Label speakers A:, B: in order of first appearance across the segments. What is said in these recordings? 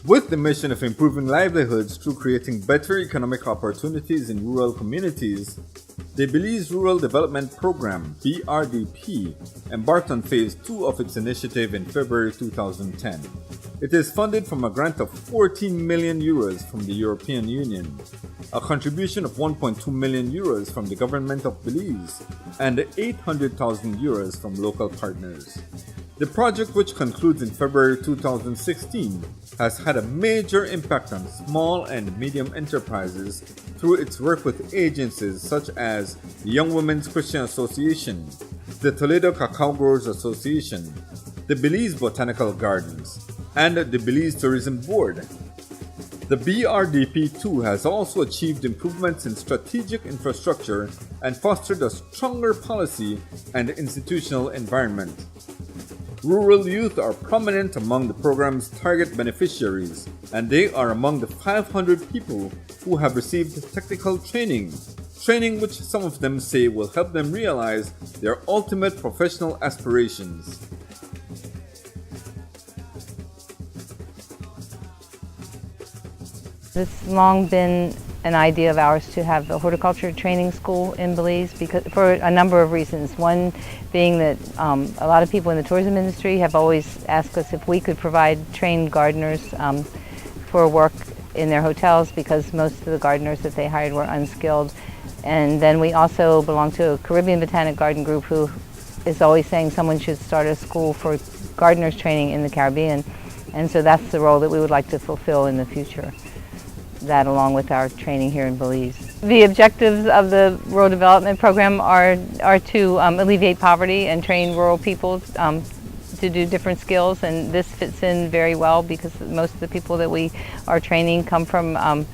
A: With the mission of improving livelihoods through creating better economic opportunities in rural communities, the Belize Rural Development Program (BRDP) embarked on Phase 2 of its initiative in February 2010. It is funded from a grant of 14 million euros from the European Union, a contribution of 1.2 million euros from the government of Belize, and 800,000 euros from local partners. The project, which concludes in February 2016, has had a major impact on small and medium enterprises through its work with agencies such as the Young Women's Christian Association, the Toledo Cacao Growers Association, the Belize Botanical Gardens, and the Belize Tourism Board. The BRDP2 has also achieved improvements in strategic infrastructure and fostered a stronger policy and institutional environment. Rural youth are prominent among the program's target beneficiaries, and they are among the 500 people who have received technical training which some of them say will help them realize their ultimate professional aspirations.
B: It's long been an idea of ours to have a horticulture training school in Belize for a number of reasons. One being that a lot of people in the tourism industry have always asked us if we could provide trained gardeners for work in their hotels, because most of the gardeners that they hired were unskilled. And then we also belong to a Caribbean Botanic Garden group who is always saying someone should start a school for gardeners training in the Caribbean. And so that's the role that we would like to fulfill in the future. That along with our training here in Belize. The objectives of the Rural Development Program are to alleviate poverty and train rural people to do different skills, and this fits in very well because most of the people that we are training come from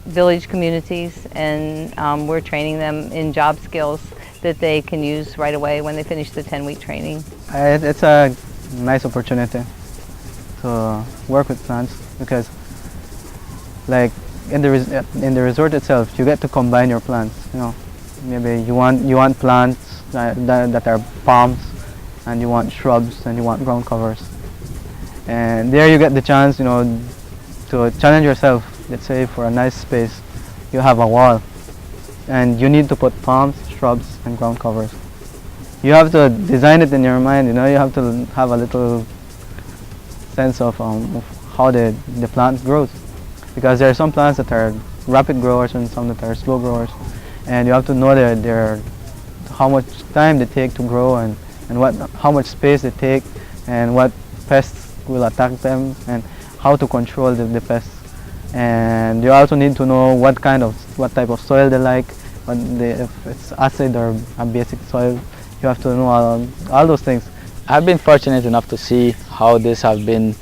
B: village communities, and we're training them in job skills that they can use right away when they finish the 10-week training.
C: It's a nice opportunity to work with plants because like in the resort itself, you get to combine your plants. You know, maybe you want plants that are palms, and you want shrubs, and you want ground covers. And there you get the chance, you know, to challenge yourself. Let's say for a nice space, you have a wall, and you need to put palms, shrubs, and ground covers. You have to design it in your mind. You know, you have to have a little sense of how the plant grows. Because there are some plants that are rapid growers and some that are slow growers, and you have to know how much time they take to grow and how much space they take and what pests will attack them and how to control the pests. And you also need to know what type of soil they like, if it's acid or a basic soil. You have to know all those things.
D: I've been fortunate enough to see how this has been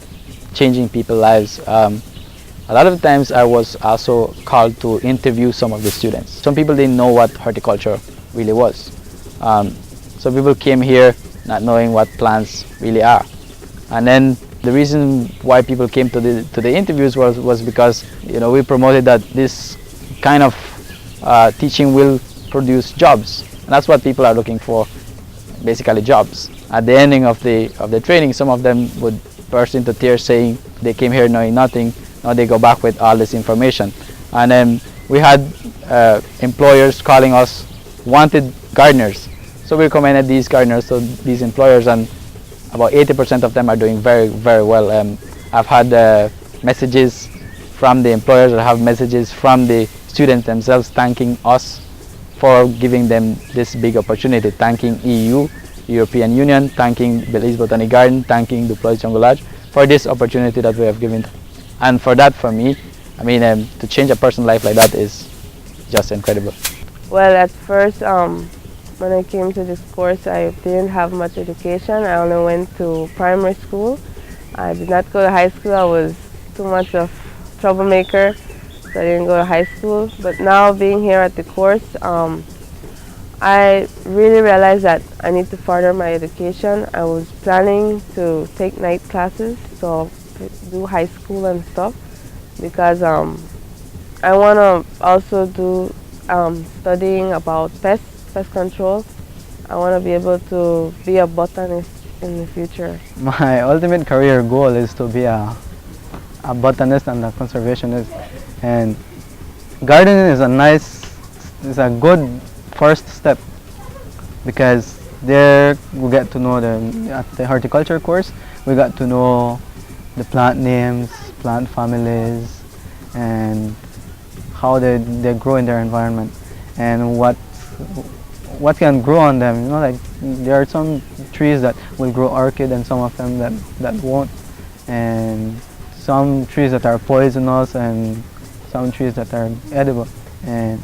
D: changing people's lives. A lot of times I was also called to interview some of the students. Some people didn't know what horticulture really was. So people came here not knowing what plants really are. And then the reason why people came to the interviews was because, you know, we promoted that this kind of teaching will produce jobs. And that's what people are looking for, basically jobs. At the ending of the training, some of them would burst into tears saying they came here knowing nothing. Now they go back with all this information. And then we had employers calling us wanted gardeners. So we recommended these gardeners to these employers, and about 80% of them are doing very, very well. I've had messages from the employers, I have messages from the students themselves thanking us for giving them this big opportunity, thanking EU, European Union, thanking Belize Botanic Garden, thanking Duploy's Jungle Lodge for this opportunity that we have given. And for that, for me, I mean, to change a person's life like that is just incredible.
E: Well, at first, when I came to this course, I didn't have much education. I only went to primary school. I did not go to high school. I was too much of a troublemaker, so I didn't go to high school. But now, being here at the course, I really realized that I need to further my education. I was planning to take night classes, so do high school and stuff, because I want to also do studying about pest control. I want to be able to be a botanist in the future.
C: My ultimate career goal is to be a a botanist and a conservationist, and gardening is a good first step, because there we get to know at the horticulture course we got to know the plant names, plant families, and how they grow in their environment, and what can grow on them. You know, like there are some trees that will grow orchid and some of them that won't, and some trees that are poisonous and some trees that are edible. And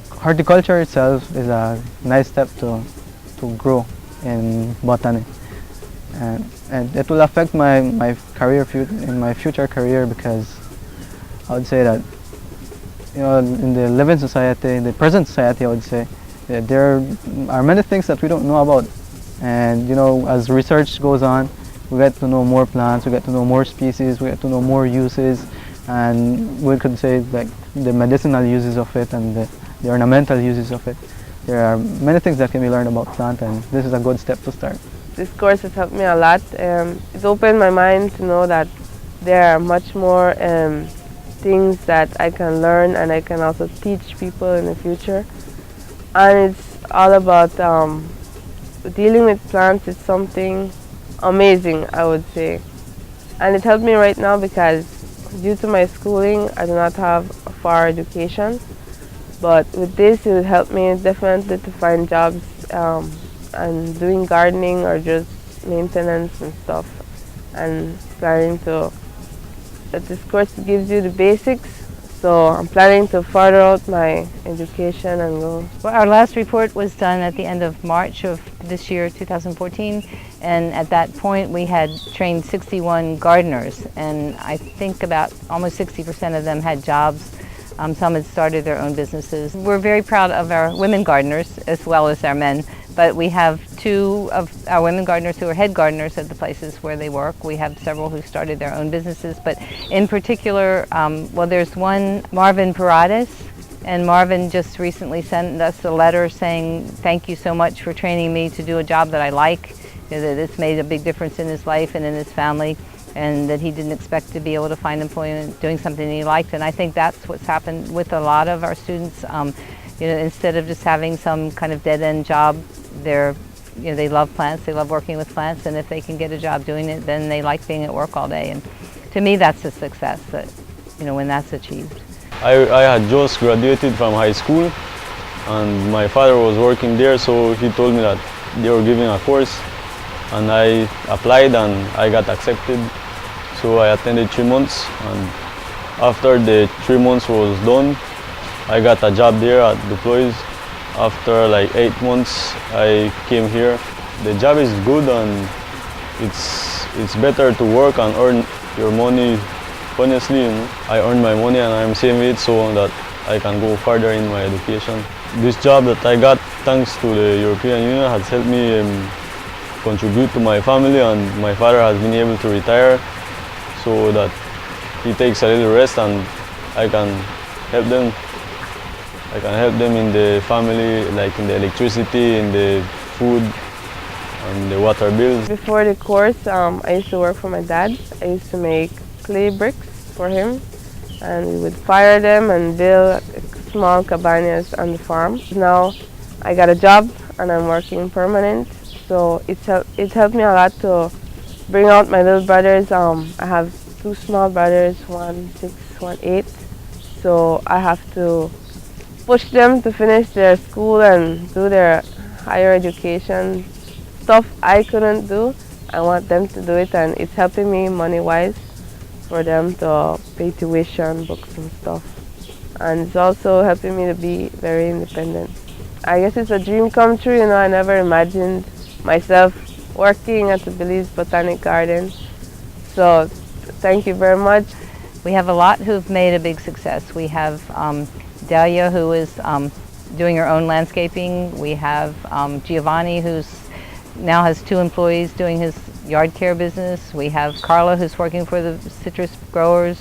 C: horticulture itself is a nice step to grow in botany, and it will affect my career in my future career, because I would say that, you know, in the living society, in the present society, I would say that there are many things that we don't know about, and you know, as research goes on, we get to know more plants, we get to know more species, we get to know more uses, and we could say like the medicinal uses of it and the ornamental uses of it. There are many things that can be learned about plant, and this is a good step to start.
E: This course has helped me a lot. It's opened my mind to know that there are much more things that I can learn and I can also teach people in the future. And it's all about dealing with plants. It's something amazing, I would say. And it helped me right now because due to my schooling, I do not have a far education. But with this, it would help me definitely to find jobs and doing gardening or just maintenance and stuff. And planning to, that this course gives you the basics. So I'm planning to further out my education and go.
B: Well, our last report was done at the end of March of this year, 2014, and at that point we had trained 61 gardeners, and I think about almost 60% of them had jobs. Some had started their own businesses. We're very proud of our women gardeners as well as our men, but we have 2 of our women gardeners who are head gardeners at the places where they work. We have several who started their own businesses, but in particular, well, there's one, Marvin Paredes, and Marvin just recently sent us a letter saying, thank you so much for training me to do a job that I like, you know, that it's made a big difference in his life and in his family, and that he didn't expect to be able to find employment doing something he liked. And I think that's what's happened with a lot of our students. You know, instead of just having some kind of dead-end job, they love plants, they love working with plants, and if they can get a job doing it, then they like being at work all day. And to me, that's a success, that, you know, when that's achieved.
F: I had just graduated from high school, and my father was working there, so he told me that they were giving a course, and I applied and I got accepted. So I attended 3 months, and after the 3 months was done, I got a job there at Deploys. After like 8 months, I came here. The job is good, and it's better to work and earn your money honestly. You know? I earn my money and I'm saving it so that I can go further in my education. This job that I got thanks to the European Union has helped me contribute to my family, and my father has been able to retire so that he takes a little rest and I can help them. I can help them in the family, like in the electricity, in the food, and the water bills.
E: Before the course, I used to work for my dad. I used to make clay bricks for him, and we would fire them and build small cabanas on the farm. Now I got a job and I'm working permanent, so it helped me a lot to bring out my little brothers. I have 2 small brothers, one 6, one 8, so I have to push them to finish their school and do their higher education stuff I couldn't do. I want them to do it, and it's helping me money-wise for them to pay tuition, books and stuff. And it's also helping me to be very independent. I guess it's a dream come true, you know. I never imagined myself working at the Belize Botanic Garden. So thank you very much.
B: We have a lot who've made a big success. We have Delia, who is doing her own landscaping. We have Giovanni, who's now has 2 employees doing his yard care business. We have Carla, who's working for the citrus growers.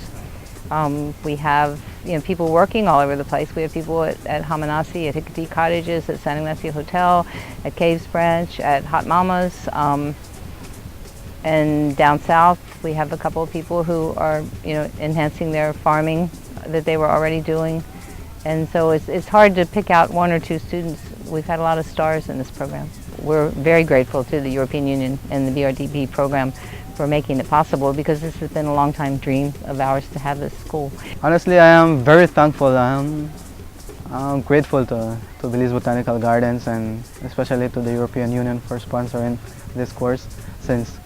B: We have people working all over the place. We have people at Hamanasi, at Hickory Cottages, at San Ignacio Hotel, at Caves Branch, at Hot Mama's, and down south We have a couple of people who are, enhancing their farming that they were already doing. And so it's hard to pick out one or two students. We've had a lot of stars in this program. We're very grateful to the European Union and the BRDP program for making it possible, because this has been a long time dream of ours to have this school.
C: Honestly, I am very thankful. I'm grateful to Belize Botanical Gardens, and especially to the European Union for sponsoring this course, since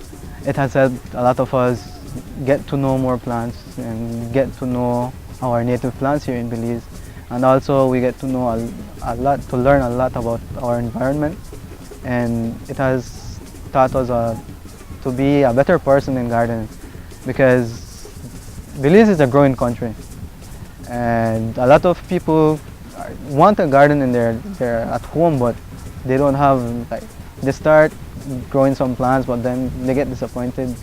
C: it has helped a lot of us get to know more plants and get to know our native plants here in Belize. And also we get to know to learn a lot about our environment, and it has taught us to be a better person in gardening, because Belize is a growing country, and a lot of people want a garden in their at home, but they don't have, they start growing some plants, but then they get disappointed,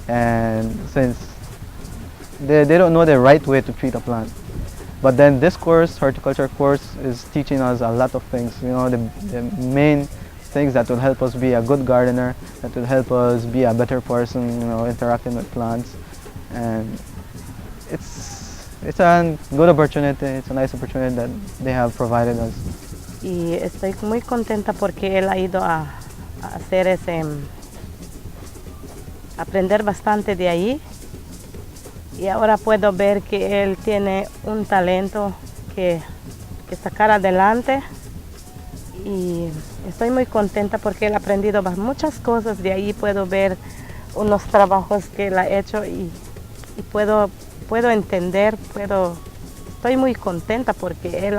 C: and since they don't know the right way to treat a plant. But then this course, horticulture course, is teaching us a lot of things, the main things that will help us be a good gardener, that will help us be a better person, interacting with plants. And it's a good opportunity, it's a nice opportunity that they have provided us.
G: Y estoy muy contenta porque él ha ido a hacer aprender bastante de ahí, y ahora puedo ver que él tiene un talento que sacar adelante, y estoy muy contenta porque él ha aprendido muchas cosas de ahí. Puedo ver unos trabajos que él ha hecho y puedo entender, estoy muy contenta porque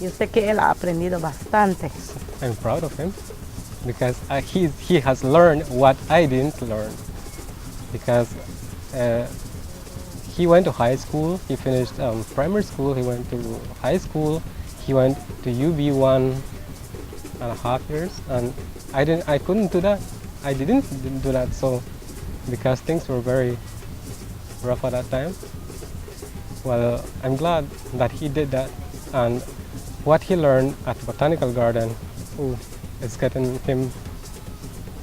G: yo sé que él ha aprendido bastante.
H: I'm proud of him because he has learned what I didn't learn, because he went to high school, he finished primary school, he went to high school, he went to UB 1.5 years, and I couldn't do that. I didn't do that, so because things were very rough at that time. Well, I'm glad that he did that, and what he learned at the Botanical Garden is getting him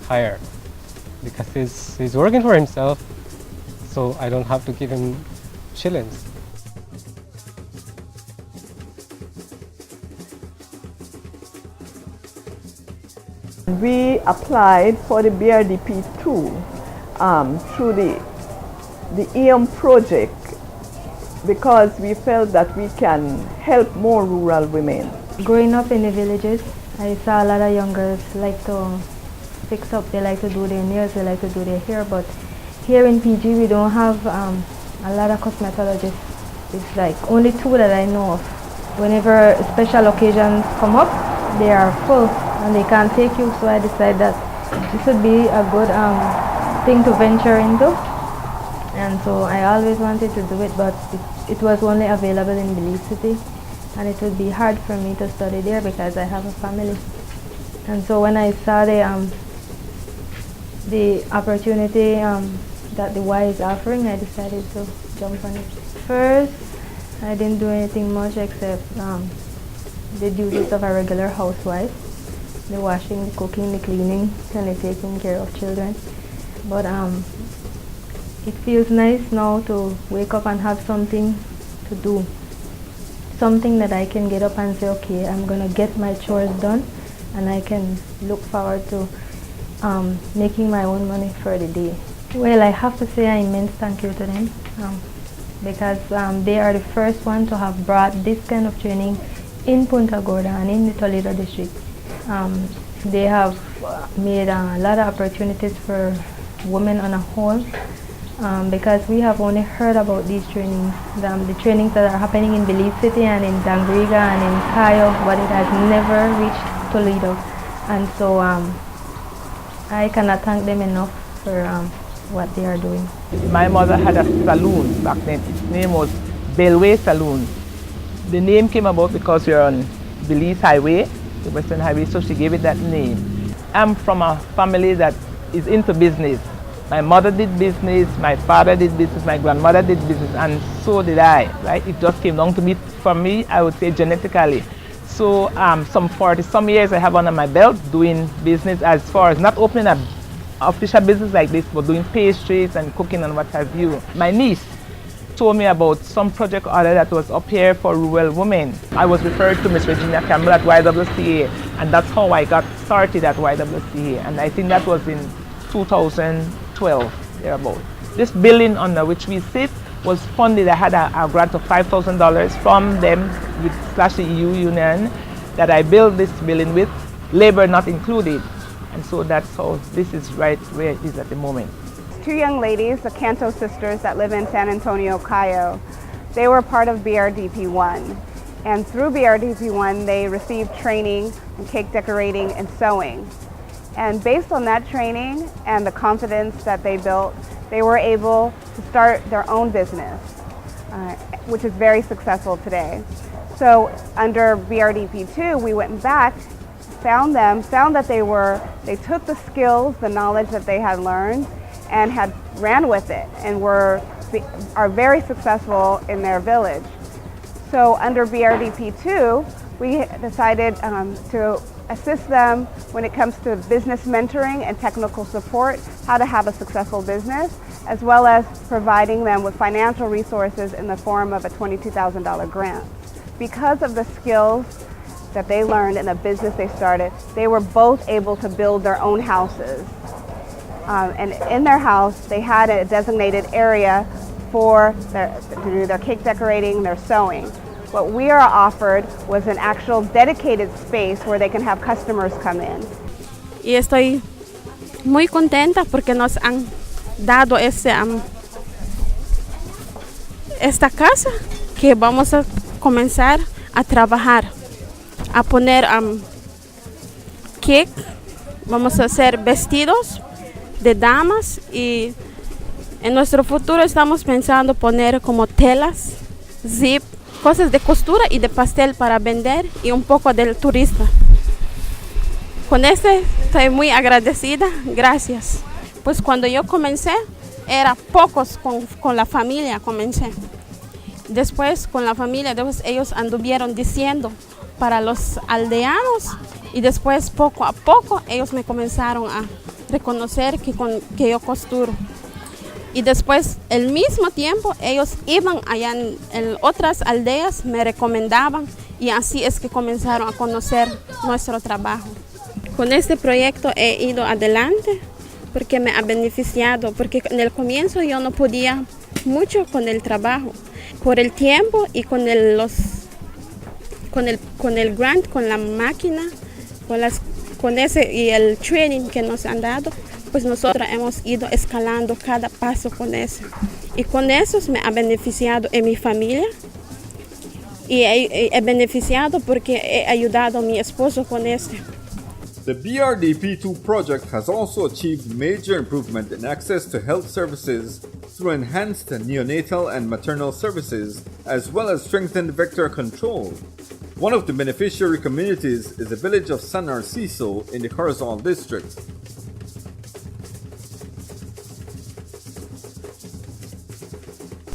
H: higher, because he's working for himself, so I don't have to give him shillings.
I: We applied for the BRDP 2 through the EM project, because we felt that we can help more rural women.
J: Growing up in the villages, I saw a lot of young girls like to fix up, they like to do their nails, they like to do their hair, but here in PG we don't have a lot of cosmetologists. It's like only 2 that I know of. Whenever special occasions come up, they are full and they can't take you, so I decided that this would be a good thing to venture into. And so I always wanted to do it, but it was only available in Belize City, and it would be hard for me to study there because I have a family. And so when I saw the opportunity that the Y is offering, I decided to jump on it. First, I didn't do anything much except the duties of a regular housewife, the washing, the cooking, the cleaning, and the taking care of children. But it feels nice now to wake up and have something to do, something that I can get up and say, okay, I'm gonna get my chores done, and I can look forward to making my own money for the day. Well, I have to say an immense thank you to them, because they are the first one to have brought this kind of training in Punta Gorda and in the Toledo district. They have made a lot of opportunities for women on a whole, because we have only heard about these trainings, the trainings that are happening in Belize City and in Dangriga and in Cayo, but it has never reached Toledo. And so I cannot thank them enough for what they are doing.
K: My mother had a saloon back then. Its name was Bellway Saloon. The name came about because we were on Belize Highway, the Western Highway, so she gave it that name. I'm from a family that is into business. My mother did business, my father did business, my grandmother did business, and so did I, right? It just came down to me, for me, I would say genetically. So some 40-some years I have under my belt doing business, as far as not opening a official business like this, but doing pastries and cooking and what have you. My niece told me about some project or other that was up here for rural women. I was referred to Miss Regina Campbell at YWCA, and that's how I got started at YWCA, and I think that was in 2012, thereabout. This building under which we sit was funded. I had a grant of $5,000 from them / the EU Union that I built this building with, labor not included. And so that's how this is right where it is at the moment.
L: Two young ladies, the Canto sisters that live in San Antonio, Cayo, they were part of BRDP 1. And through BRDP 1, they received training in cake decorating and sewing. And based on that training and the confidence that they built, they were able to start their own business, which is very successful today. So under BRDP 2, we went back, found that they took the skills, the knowledge that they had learned, and had ran with it, and are very successful in their village. So under BRDP 2, we decided to assist them when it comes to business mentoring and technical support, how to have a successful business, as well as providing them with financial resources in the form of a $22,000 grant. Because of the skills that they learned in the business they started, they were both able to build their own houses. And in their house, they had a designated area to do their cake decorating, their sewing. What we are offered was an actual dedicated space where they can have customers come in.
M: Y estoy muy contenta porque nos han dado esta casa que vamos a comenzar a trabajar, a poner cake, vamos a hacer vestidos de damas y en nuestro futuro estamos pensando poner como telas, zip, cosas de costura y de pastel para vender y un poco del turista. Con estoy muy agradecida, gracias. Pues cuando yo comencé, era pocos con la familia comencé. Después con la familia, después ellos anduvieron diciendo para los aldeanos y después poco a poco ellos me comenzaron a reconocer que yo costuro. Y después, al mismo tiempo, ellos iban allá en otras aldeas, me recomendaban y así es que comenzaron a conocer nuestro trabajo. Con este proyecto he ido adelante porque me ha beneficiado, porque en el comienzo yo no podía mucho con el trabajo, por el tiempo y con el grant, con la máquina, con ese y el training que nos han dado. Pues nosotros hemos ido escalando cada paso con eso. Y con eso me ha beneficiado en mi familia. Y he beneficiado porque he ayudado a mi esposo con esto.
A: The BRDP2 project has also achieved major improvement in access to health services through enhanced neonatal and maternal services, as well as strengthened vector control. One of the beneficiary communities is the village of San Narciso in the Corazon district.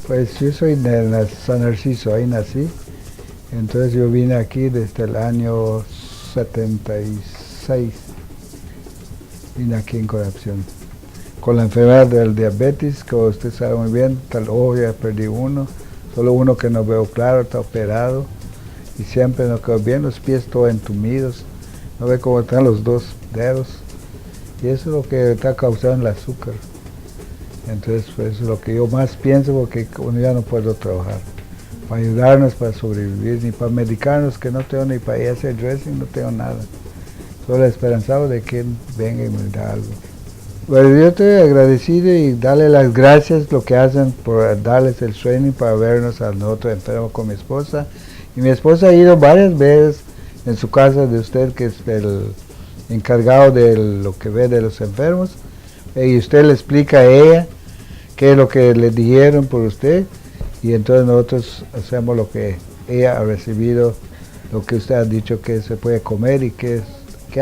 N: Pues yo soy de San Narciso, ahí nací. Entonces yo vine aquí desde el año 76. Vine aquí en Corrupción. Con la enfermedad del diabetes, que usted sabe muy bien, tal ojo ya perdí uno. Solo uno que no veo claro, está operado. Y siempre no quedo bien, los pies todos entumidos. No ve cómo están los dos dedos. Y eso es lo que está causando el azúcar. Entonces, pues, eso es lo que yo más pienso, porque uno ya no puedo trabajar. Para ayudarnos, para sobrevivir, ni para medicarnos, que no tengo ni para ir a hacer dressing, no tengo nada. Solo esperanzado de que venga y me da algo. Bueno, yo estoy agradecido y darle las gracias lo que hacen por darles el training para vernos a nosotros enfermos con mi esposa. Y mi esposa ha ido varias veces en su casa de usted, que es el encargado de lo que ve de los enfermos. Y usted le explica a ella qué es lo que le dijeron por usted, y entonces nosotros hacemos lo que ella ha recibido, lo que usted ha dicho que se puede comer y qué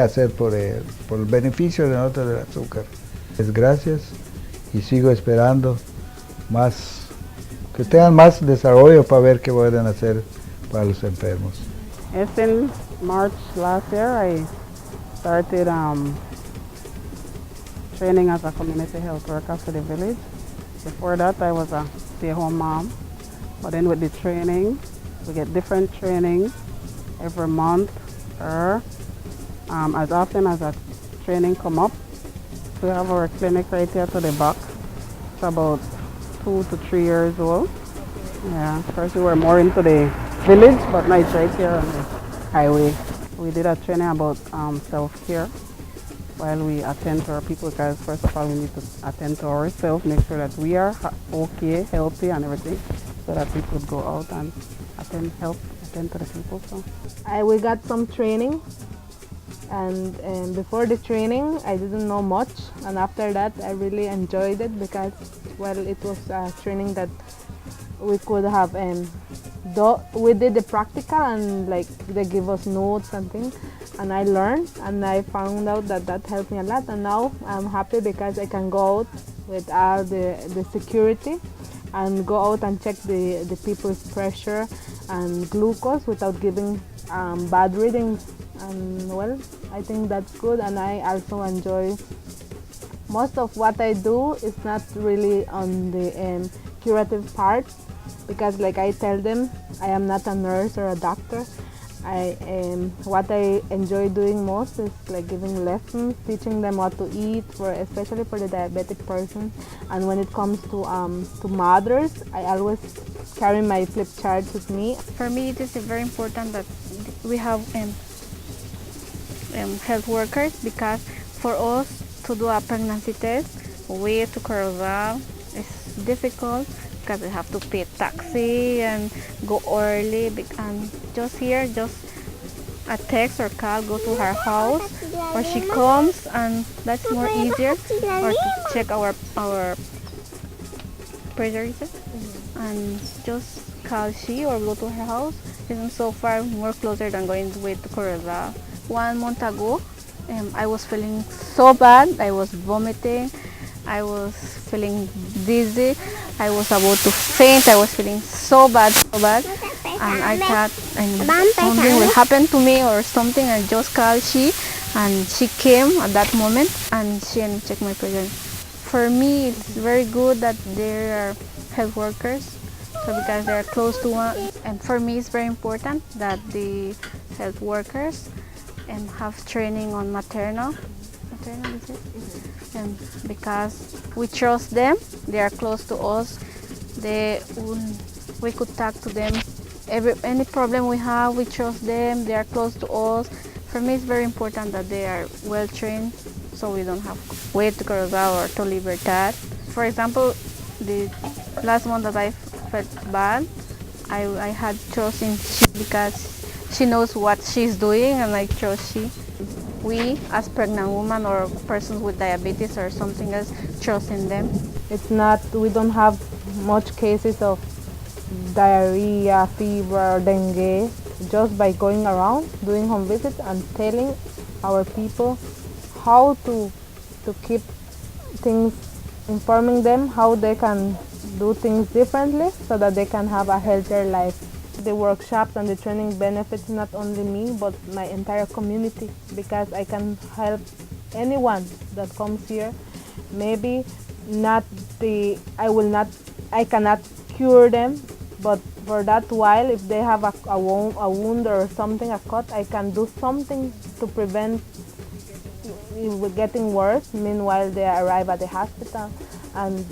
N: hacer por el beneficio de nosotros del azúcar. Gracias, y sigo esperando más, que tengan más desarrollo para ver qué pueden hacer para los enfermos.
O: It's in March last year I started training as a community health worker for the village. Before that, I was a stay-home mom. But then with the training, we get different training every month or as often as a training come up. We have our clinic right here to the back. It's about 2 to 3 years old. Yeah, first we were more into the village, but now it's right here on the highway. We did a training about self-care while we attend to our people, because first of all we need to attend to ourselves, make sure that we are okay, healthy and everything, so that we could go out and attend to the people. So
J: We got some training, and before the training I didn't know much, and after that I really enjoyed it because, well, it was a training that we could have we did the practical, and like they give us notes and things, and I learned and I found out that helped me a lot, and now I'm happy because I can go out with all the security and go out and check the people's pressure and glucose without giving bad readings. And well, I think that's good, and I also enjoy most of what I do is not really on the curative part, because like I tell them, I am not a nurse or a doctor. What I enjoy doing most is like giving lessons, teaching them what to eat, especially for the diabetic person. And when it comes to mothers, I always carry my flip chart with me.
P: For me, it is very important that we have health workers, because for us to do a pregnancy test, way to Corozal is difficult, because we have to pay taxi and go early, and just a text or call, go to her house, or she comes, and that's more easier, or to check our pressure, and just call she or go to her house. Isn't so far more closer than going way to Corozal. 1 month ago, I was feeling so bad. I was vomiting. I was feeling dizzy. I was about to faint. I was feeling so bad. And I thought something will happen to me or something. I just called she, and she came at that moment, and she checked my pressure. For me, it's very good that there are health workers, so because they're close to one. And for me, it's very important that the health workers have training on maternal is it? And because we trust them, they are close to us. We could talk to them. Any problem we have, we trust them. They are close to us. For me, it's very important that they are well trained, so we don't have to wait to Corozal or to Libertad. For example, the last month that I felt bad, I had trust in she, because she knows what she's doing, and I trust she. We, as pregnant women or persons with diabetes or something else, trust in them.
J: We don't have much cases of diarrhea, fever, or dengue, just by going around, doing home visits and telling our people how to keep things, informing them how they can do things differently so that they can have a healthier life. The workshops and the training benefits not only me but my entire community, because I can help anyone that comes here. Maybe I cannot cure them, but for that while, if they have a wound or something, a cut, I can do something to prevent it getting worse. Meanwhile, they arrive at the hospital. And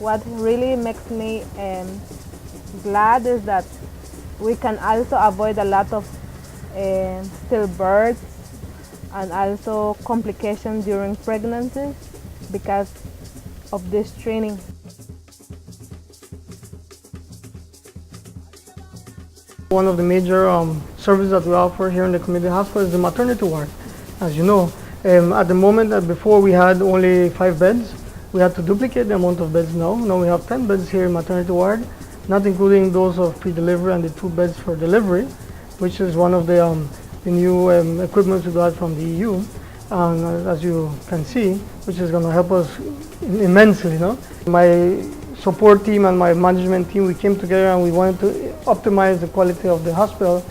J: what really makes me glad is that we can also avoid a lot of stillbirths and also complications during pregnancies because of this training.
Q: One of the major services that we offer here in the community hospital is the maternity ward. As you know, at the moment, before we had only 5 beds. We had to duplicate the amount of beds now. Now we have 10 beds here in maternity ward, not including those of pre-delivery and the 2 beds for delivery, which is one of the new equipment we got from the EU, as you can see, which is going to help us immensely. My support team and my management team, we came together and we wanted to optimize the quality of the hospital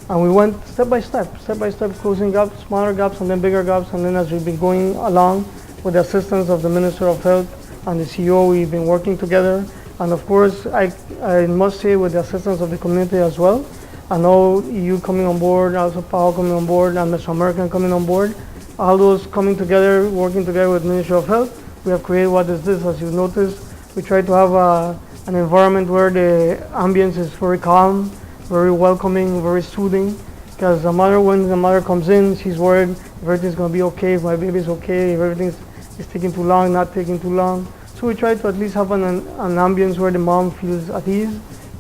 Q: And we went step by step, closing gaps, smaller gaps, and then bigger gaps. And then as we've been going along with the assistance of the Minister of Health and the CEO, we've been working together. And of course, I must say with the assistance of the community as well. I know you coming on board, also Pao coming on board, and Mr. American coming on board. All those coming together, working together with Ministry of Health, we have created what is this. As you notice, we try to have an environment where the ambience is very calm, very welcoming, very soothing. Because when the mother comes in, she's worried if everything's going to be okay, if my baby's okay, if everything is taking too long, not taking too long. So we try to at least have an ambience where the mom feels at ease,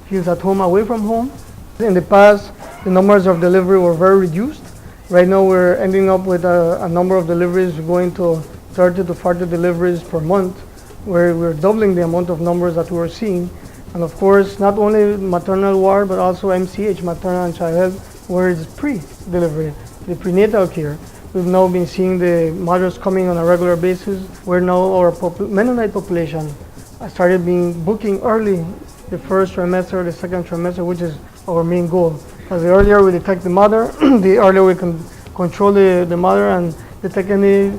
Q: feels at home away from home. In the past, the numbers of delivery were very reduced. Right now we're ending up with a number of deliveries going to 30 to 40 deliveries per month, where we're doubling the amount of numbers that we're seeing. And of course, not only maternal ward, but also MCH, maternal and child health, where it's pre-delivery, the prenatal care. We've now been seeing the mothers coming on a regular basis, where now our Mennonite population started booking early, the first trimester, the second trimester, which is our main goal. Because the earlier we detect the mother, the earlier we can control the mother and detect any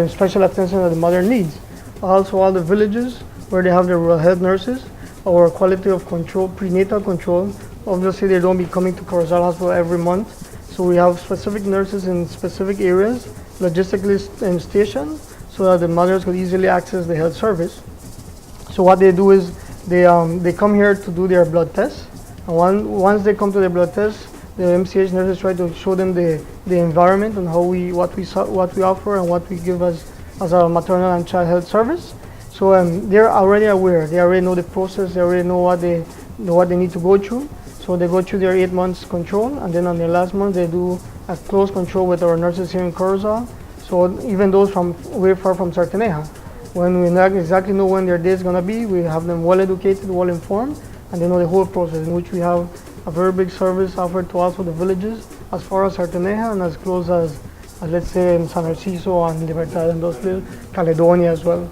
Q: special attention that the mother needs. Also, all the villages where they have the rural health nurses, our quality of control, prenatal control. Obviously, they don't be coming to Corozal Hospital every month. So we have specific nurses in specific areas, logistically stationed, so that the mothers could easily access the health service. So what they do is they come here to do their blood tests. And once they come to the blood test, the MCH nurses try to show them the environment and what we offer and what we give as a maternal and child health service. So they're already aware. They already know the process. They already know what they need to go through. So they go through their 8 months control, and then on their last month they do a close control with our nurses here in Corozal. So even those from way far from Sarteneja, when we not exactly know when their day is going to be, we have them well educated, well informed, and they know the whole process, in which we have a very big service offered to also the villages as far as Sarteneja and as close as let's say in San Narciso and Libertad and those places, Caledonia as well,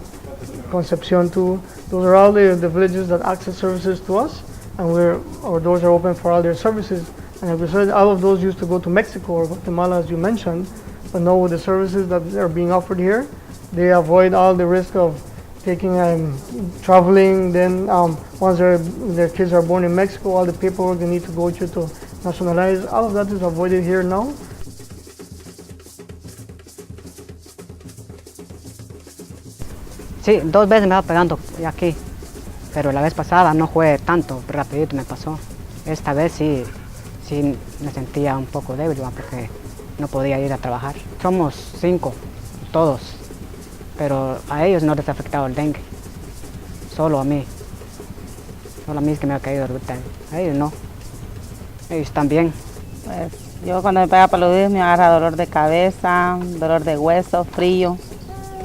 Q: Concepcion too. Those are all the villages that access services to us, and our doors are open for all their services. And like we said, all of those used to go to Mexico or Guatemala, as you mentioned, but now with the services that are being offered here, they avoid all the risk of taking traveling. Then once their kids are born in Mexico, all the paperwork they need to go through to nationalize, all of that is avoided here now.
R: Sí, 2 veces me estaba pegando aquí, pero la vez pasada no fue tanto, rapidito me pasó. Esta vez sí me sentía un poco débil, porque no podía ir a trabajar. Somos 5, todos, pero a ellos no les ha afectado el dengue, solo a mí. Solo a mí es que me ha caído el dengue, a ellos no, ellos también.
S: Pues yo cuando me pega paludismo me agarra dolor de cabeza, dolor de hueso, frío.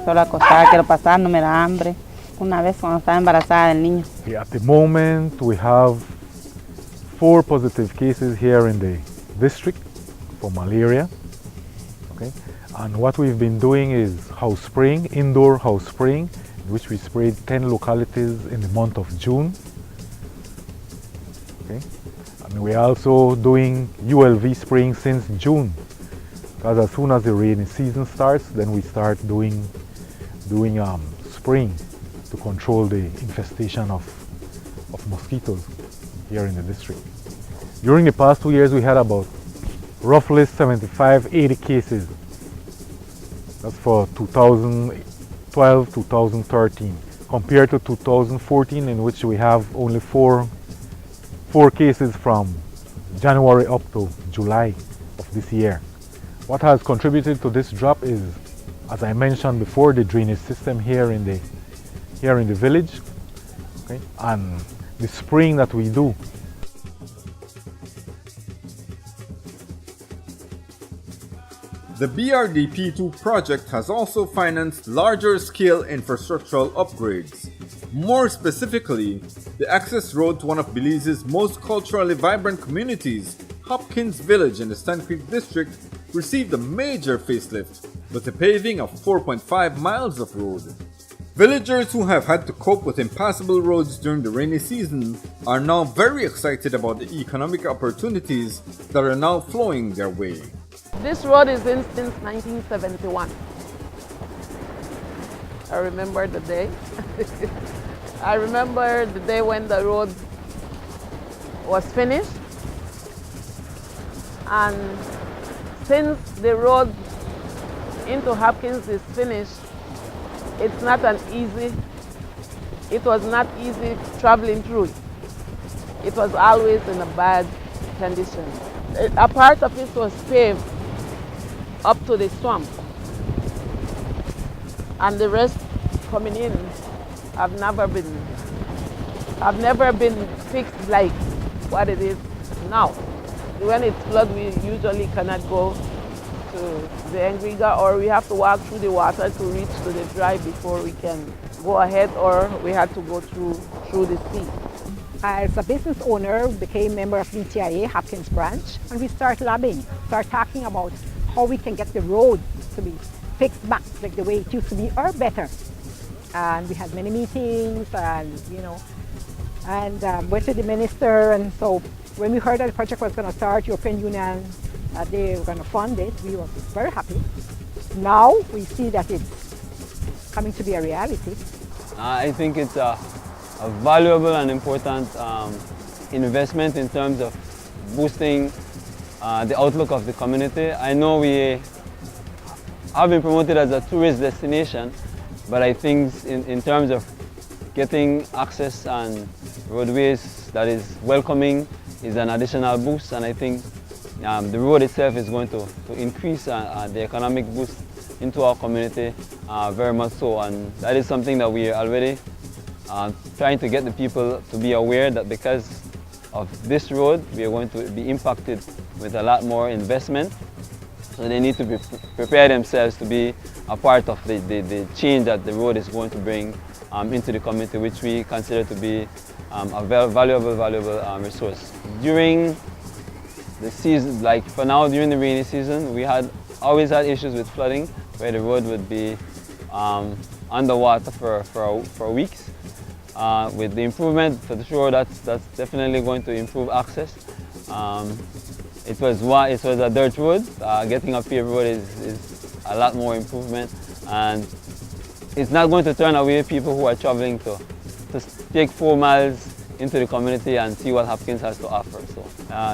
S: Solo acostada quiero pasar, no me da hambre. Una vez cuando estaba embarazada del niño.
T: At the moment we have 4 positive cases here in the district for malaria. Okay? And what we've been doing is house spraying, indoor house spraying, in which we sprayed 10 localities in the month of June. Okay? And we're also doing ULV spraying since June. Because as soon as the rainy season starts, then we start doing spraying to control the infestation of mosquitoes here in the district. During the past 2 years, we had about roughly 75-80 cases. That's for 2012-2013, compared to 2014, in which we have only 4 cases from January up to July of this year. What has contributed to this drop is, as I mentioned before, the drainage system here in the village, okay, and the spraying that we do.
A: The BRDP2 project has also financed larger scale infrastructural upgrades. More specifically, the access road to one of Belize's most culturally vibrant communities, Hopkins Village in the Sand Creek district, received a major facelift with a paving of 4.5 miles of road. Villagers who have had to cope with impassable roads during the rainy season are now very excited about the economic opportunities that are now flowing their way.
O: This road is in since 1971. I remember the day. I remember the day when the road was finished. And since the road into Hopkins is finished, it was not easy traveling through it. It was always in a bad condition. A part of it was paved up to the swamp. And the rest coming in have never been fixed like what it is now. When it's flood, we usually cannot go to the Engriga, or we have to walk through the water to reach to the drive before we can go ahead, or we had to go through the sea.
U: As a business owner, became member of BTIA Hopkins branch, and we start lobbying, start talking about how we can get the road to be fixed back like the way it used to be or better. And we had many meetings, and went to the minister. And so when we heard that the project was going to start, European Union, they were going to fund it, we were very happy. Now we see that it's coming to be a reality.
F: I think it's a valuable and important investment in terms of boosting the outlook of the community. I know we have been promoted as a tourist destination, but I think in terms of getting access and roadways that is welcoming is an additional boost, and I think the road itself is going to increase the economic boost into our community very much so, and that is something that we are already trying to get the people to be aware that because of this road we are going to be impacted with a lot more investment, so they need to prepare themselves to be a part of the change that the road is going to bring into the community, which we consider to be a valuable resource. During the season, like for now, during the rainy season, we always had issues with flooding, where the road would be underwater for weeks. With the improvement for the shore, that's definitely going to improve access. It was a dirt road. Getting a paved road is a lot more improvement, and it's not going to turn away people who are traveling to take 4 miles into the community and see what Hopkins has to offer. So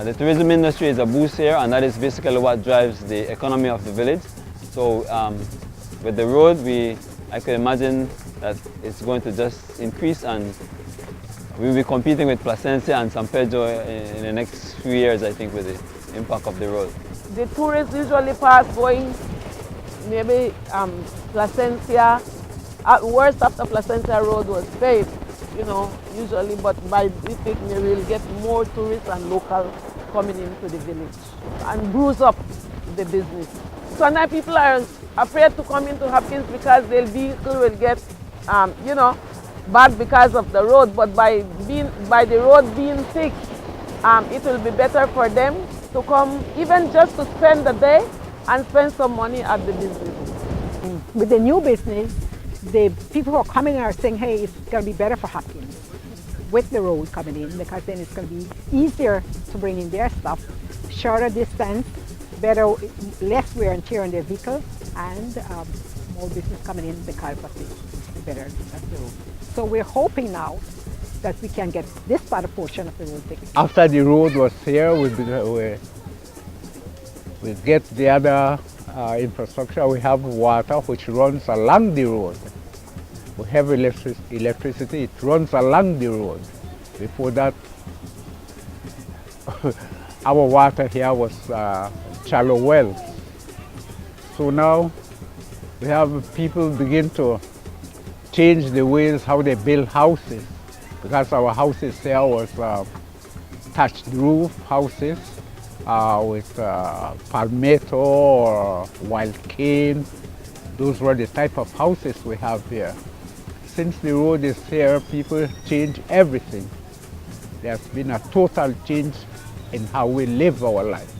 F: the tourism industry is a boost here, and that is basically what drives the economy of the village. So with the road, I could imagine that it's going to just increase, and we'll be competing with Plasencia and San Pedro in the next few years, I think, with the impact of the road.
O: The tourists usually pass going maybe Plasencia. At worst, after Plasencia Road was paved, usually, but by this week we will get more tourists and local coming into the village and bruise up the business. So now people are afraid to come into Hopkins because their vehicle will get, bad because of the road. But by the road being fixed, it will be better for them to come, even just to spend the day and spend some money at the business.
U: With the new business, the people who are coming are saying, hey, it's going to be better for Hopkins with the road coming in, because then it's going to be easier to bring in their stuff, shorter distance, better, less wear and tear on their vehicle, and more business coming in because of the better of the road. So we're hoping now that we can get this part of portion of the road fixed.
V: After the road was here, we get the other infrastructure. We have water which runs along the road. We have electricity, it runs along the road. Before that, our water here was shallow wells. So now we have people begin to change the ways how they build houses, because our houses here was thatched roof houses with palmetto or wild cane. Those were the type of houses we have here. Since the road is here, people change everything. There's been a total change in how we live our life.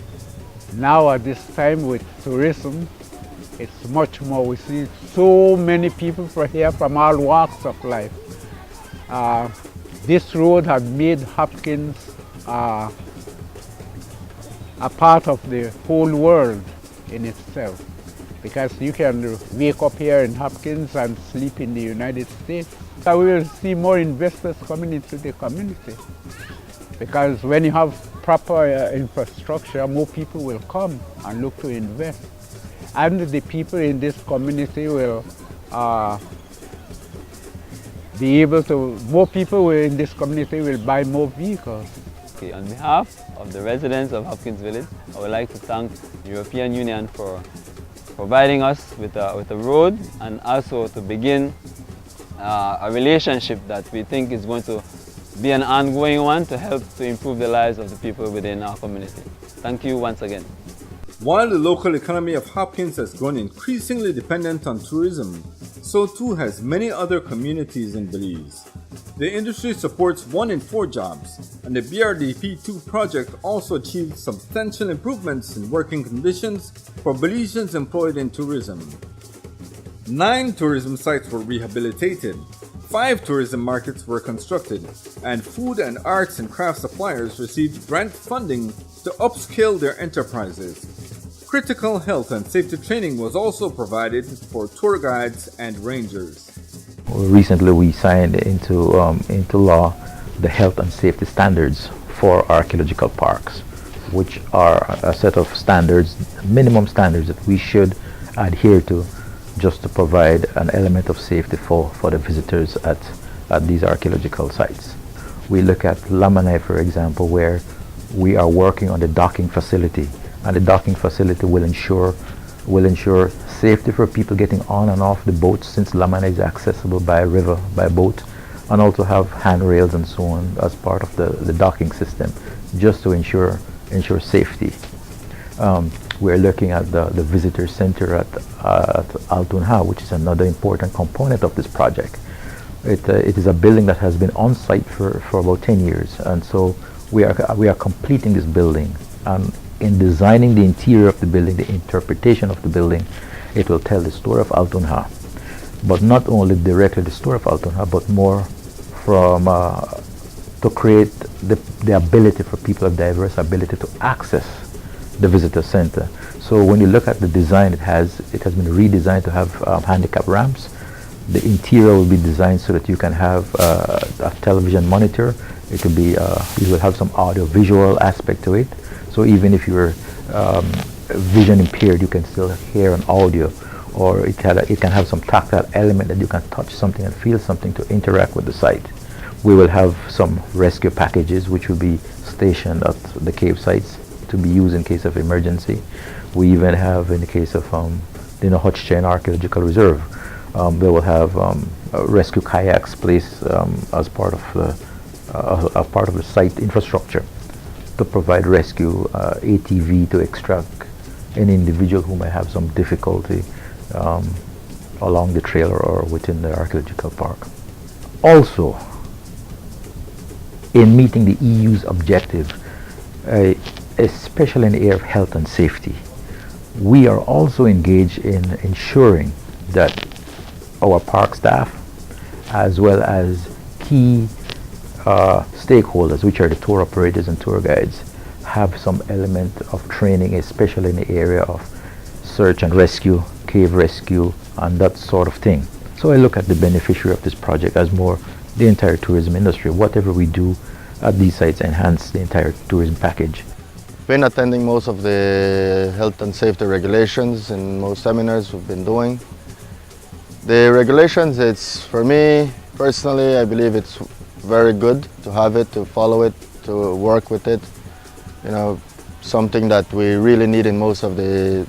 V: Now at this time with tourism, it's much more. We see so many people from here from all walks of life. This road has made Hopkins a part of the whole world in itself, because you can wake up here in Hopkins and sleep in the United States. So we will see more investors coming into the community, because when you have proper infrastructure, more people will come and look to invest. And the people in this community will be able to, more people in this community will buy more vehicles.
D: Okay, on behalf of the residents of Hopkins Village, I would like to thank the European Union for providing us with a road, and also to begin a relationship that we think is going to be an ongoing one to help to improve the lives of the people within our community. Thank you once again.
A: While the local economy of Hopkins has grown increasingly dependent on tourism, so too has many other communities in Belize. The industry supports 1 in 4 jobs, and the BRDP2 project also achieved substantial improvements in working conditions for Belizeans employed in tourism. 9 tourism sites were rehabilitated, 5 tourism markets were constructed, and food and arts and craft suppliers received grant funding to upscale their enterprises. Critical health and safety training was also provided for tour guides and rangers.
E: Recently we signed into law the health and safety standards for archaeological parks, which are a set of standards, minimum standards that we should adhere to just to provide an element of safety for the visitors at these archaeological sites. We look at Lamanai, for example, where we are working on the docking facility, and the docking facility will ensure safety for people getting on and off the boats, since Lamanai is accessible by river, by boat, and also have handrails and so on as part of the docking system, just to ensure safety. We're looking at the visitor center at Altunha, which is another important component of this project. It is a building that has been on site for about 10 years, and so we are completing this building. And in designing the interior of the building, the interpretation of the building, it will tell the story of Altunha, but not only directly the story of Altunha, but more from to create the ability for people of diverse ability to access the visitor center. So when you look at the design, it has been redesigned to have handicap ramps. The interior will be designed so that you can have a television monitor. It will be you will have some audio visual aspect to it. So even if you're vision impaired, you can still hear an audio, or it can have some tactile element that you can touch something and feel something to interact with the site. We will have some rescue packages which will be stationed at the cave sites to be used in case of emergency. We even have, in the case of the Nohochchen Archaeological Reserve, they will have rescue kayaks placed as part of the site infrastructure to provide rescue ATV to extract any individual who may have some difficulty along the trail or within the archaeological park. Also, in meeting the EU's objective, especially in the area of health and safety, we are also engaged in ensuring that our park staff, as well as key stakeholders, which are the tour operators and tour guides, have some element of training, especially in the area of search and rescue, cave rescue, and that sort of thing. So I look at the beneficiary of this project as more the entire tourism industry. Whatever we do at these sites enhance the entire tourism package.
W: Been attending most of the health and safety regulations in most seminars we've been doing. The regulations, it's, for me personally, I believe it's very good to have it, to follow it, to work with it. You know, something that we really need in most of the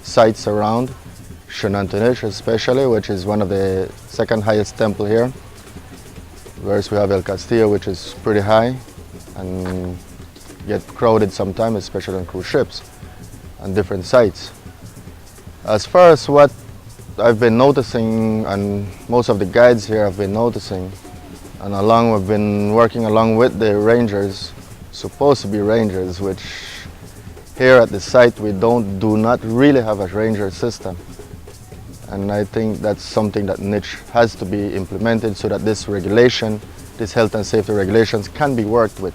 W: sites around. Shenantonish especially, which is one of the second highest temple here. Whereas we have El Castillo, which is pretty high and get crowded sometimes, especially on cruise ships and different sites. As far as what I've been noticing, and most of the guides here have been noticing, and we've been working along with the rangers, supposed to be rangers, which here at the site we do not really have a ranger system. and I think that's something that niche has to be implemented so that this regulation, this health and safety regulations can be worked with.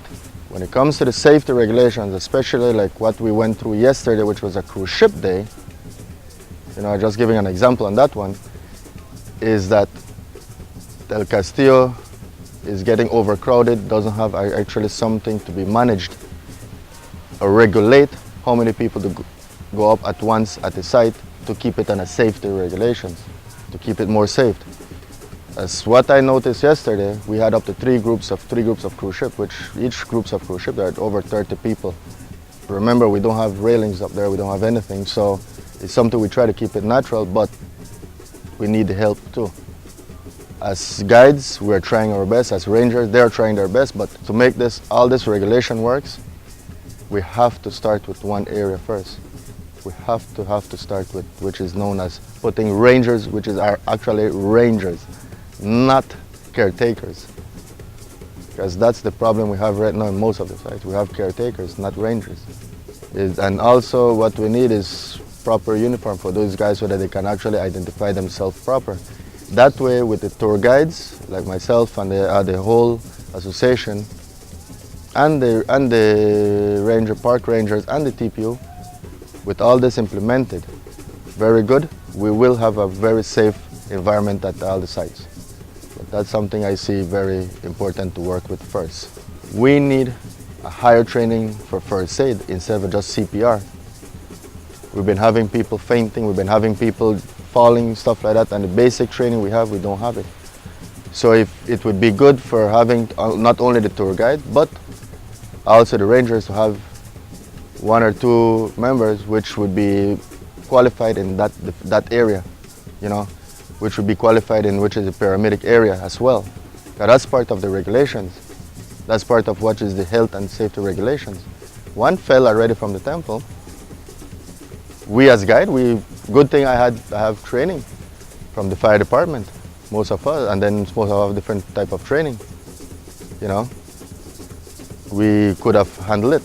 W: When it comes to the safety regulations, especially like what we went through yesterday, which was a cruise ship day, just giving an example on that one, is that El Castillo is getting overcrowded, doesn't have actually something to be managed or regulate how many people to go up at once at the site to keep it on a safety regulations, to keep it more safe. As what I noticed yesterday, we had up to three groups of cruise ship, which each groups of cruise ship, there are over 30 people. Remember, we don't have railings up there, we don't have anything, so it's something we try to keep it natural, but we need the help too. As guides, we're trying our best. As rangers, they're trying their best, but to make all this regulation works, we have to start with one area first. We have to start with, which is known as putting rangers, which is actually rangers, not caretakers. Because that's the problem we have right now in most of the sites. We have caretakers, not rangers. And also what we need is proper uniform for those guys so that they can actually identify themselves proper. That way, with the tour guides, like myself and the whole association, and the ranger, park rangers and the TPU, with all this implemented, very good, we will have a very safe environment at all the sites. But that's something I see very important to work with first. We need a higher training for first aid instead of just CPR. We've been having people fainting, we've been having people falling, stuff like that, and the basic training we don't have it. So if it would be good for having not only the tour guide, but also the rangers to have one or two members which would be qualified in that area, which would be qualified in which is the paramedic area as well. That's part of the regulations. That's part of what is the health and safety regulations. One fell already from the temple. We as guide, good thing I have training from the fire department, most of us, and then most of us different type of training. We could have handled it.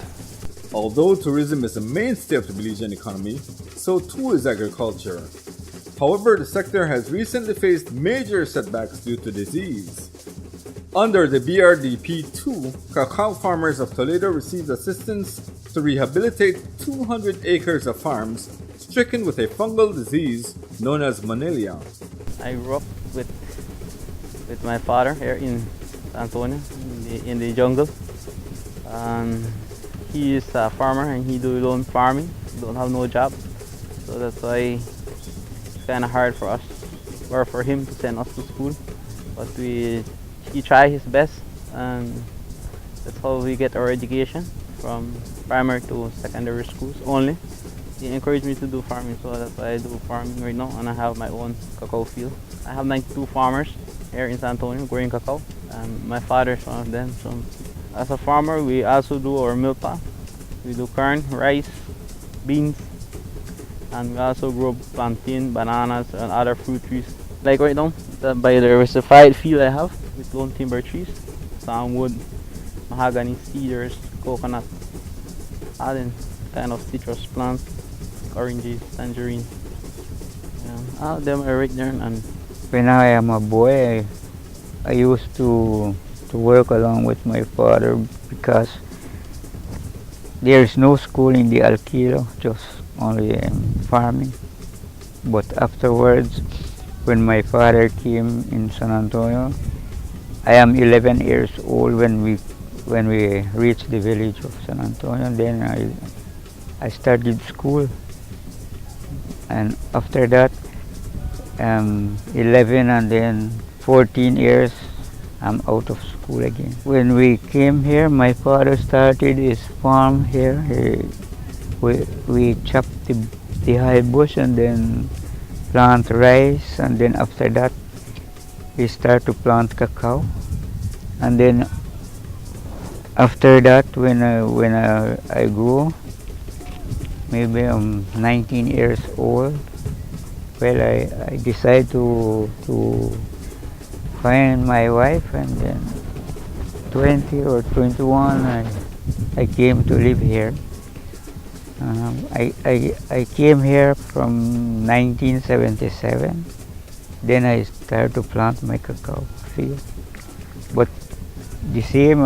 A: Although tourism is the mainstay of the Belizean economy, so too is agriculture. However, the sector has recently faced major setbacks due to disease. Under the BRDP-2, cacao farmers of Toledo received assistance to rehabilitate 200 acres of farms stricken with a fungal disease known as Monillia.
D: I grew up with my father here in San Antonio, in the jungle. He is a farmer and he do his own farming, don't have no job. So that's why it's kind of hard for us, or for him to send us to school. But he tried his best, and that's how we get our education, from primary to secondary schools only. He encouraged me to do farming, so that's why I do farming right now, and I have my own cacao field. I have 92 farmers here in San Antonio growing cacao, and my father is one of them. So as a farmer, we also do our milpa. We do corn, rice, beans, and we also grow plantain, bananas, and other fruit trees. Like right now, the biodiversified field I have with lone timber trees, wood, mahogany, cedars, coconut, and kind of citrus plants, oranges, tangerines. All of them are right there. And
B: when I am a boy, I used to work along with my father because there is no school in the Alquilo, just only farming. But afterwards, when my father came in San Antonio, I am 11 years old when we reached the village of San Antonio. Then I started school, and after that 11 and then 14 years I'm out of school again. When we came here, my father started his farm here. We chopped the high bush and then plant rice, and then after that we start to plant cacao. And then after that, when I grew, maybe I'm 19 years old, well, I decided to find my wife, and then 20 or 21 I came to live here. I came here from 1977. Then I started to plant my cacao field. But the same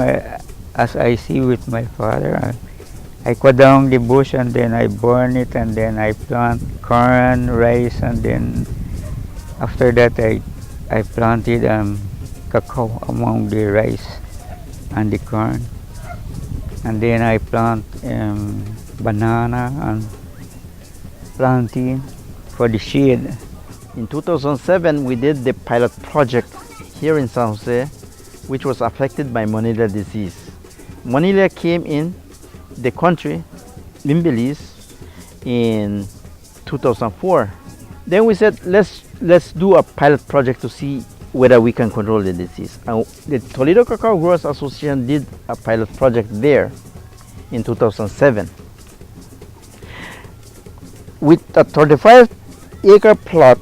B: as I see with my father, I cut down the bush and then I burn it and then I plant corn, rice, and then after that I planted cacao among the rice and the corn. And then I plant banana and plantain for the shade.
C: In 2007, we did the pilot project here in San Jose, which was affected by Monilla disease. Monilla came in the country, in Belize, in 2004. Then we said, let's do a pilot project to see whether we can control the disease. And the Toledo Cacao Growers Association did a pilot project there in 2007. With a 35-acre plot,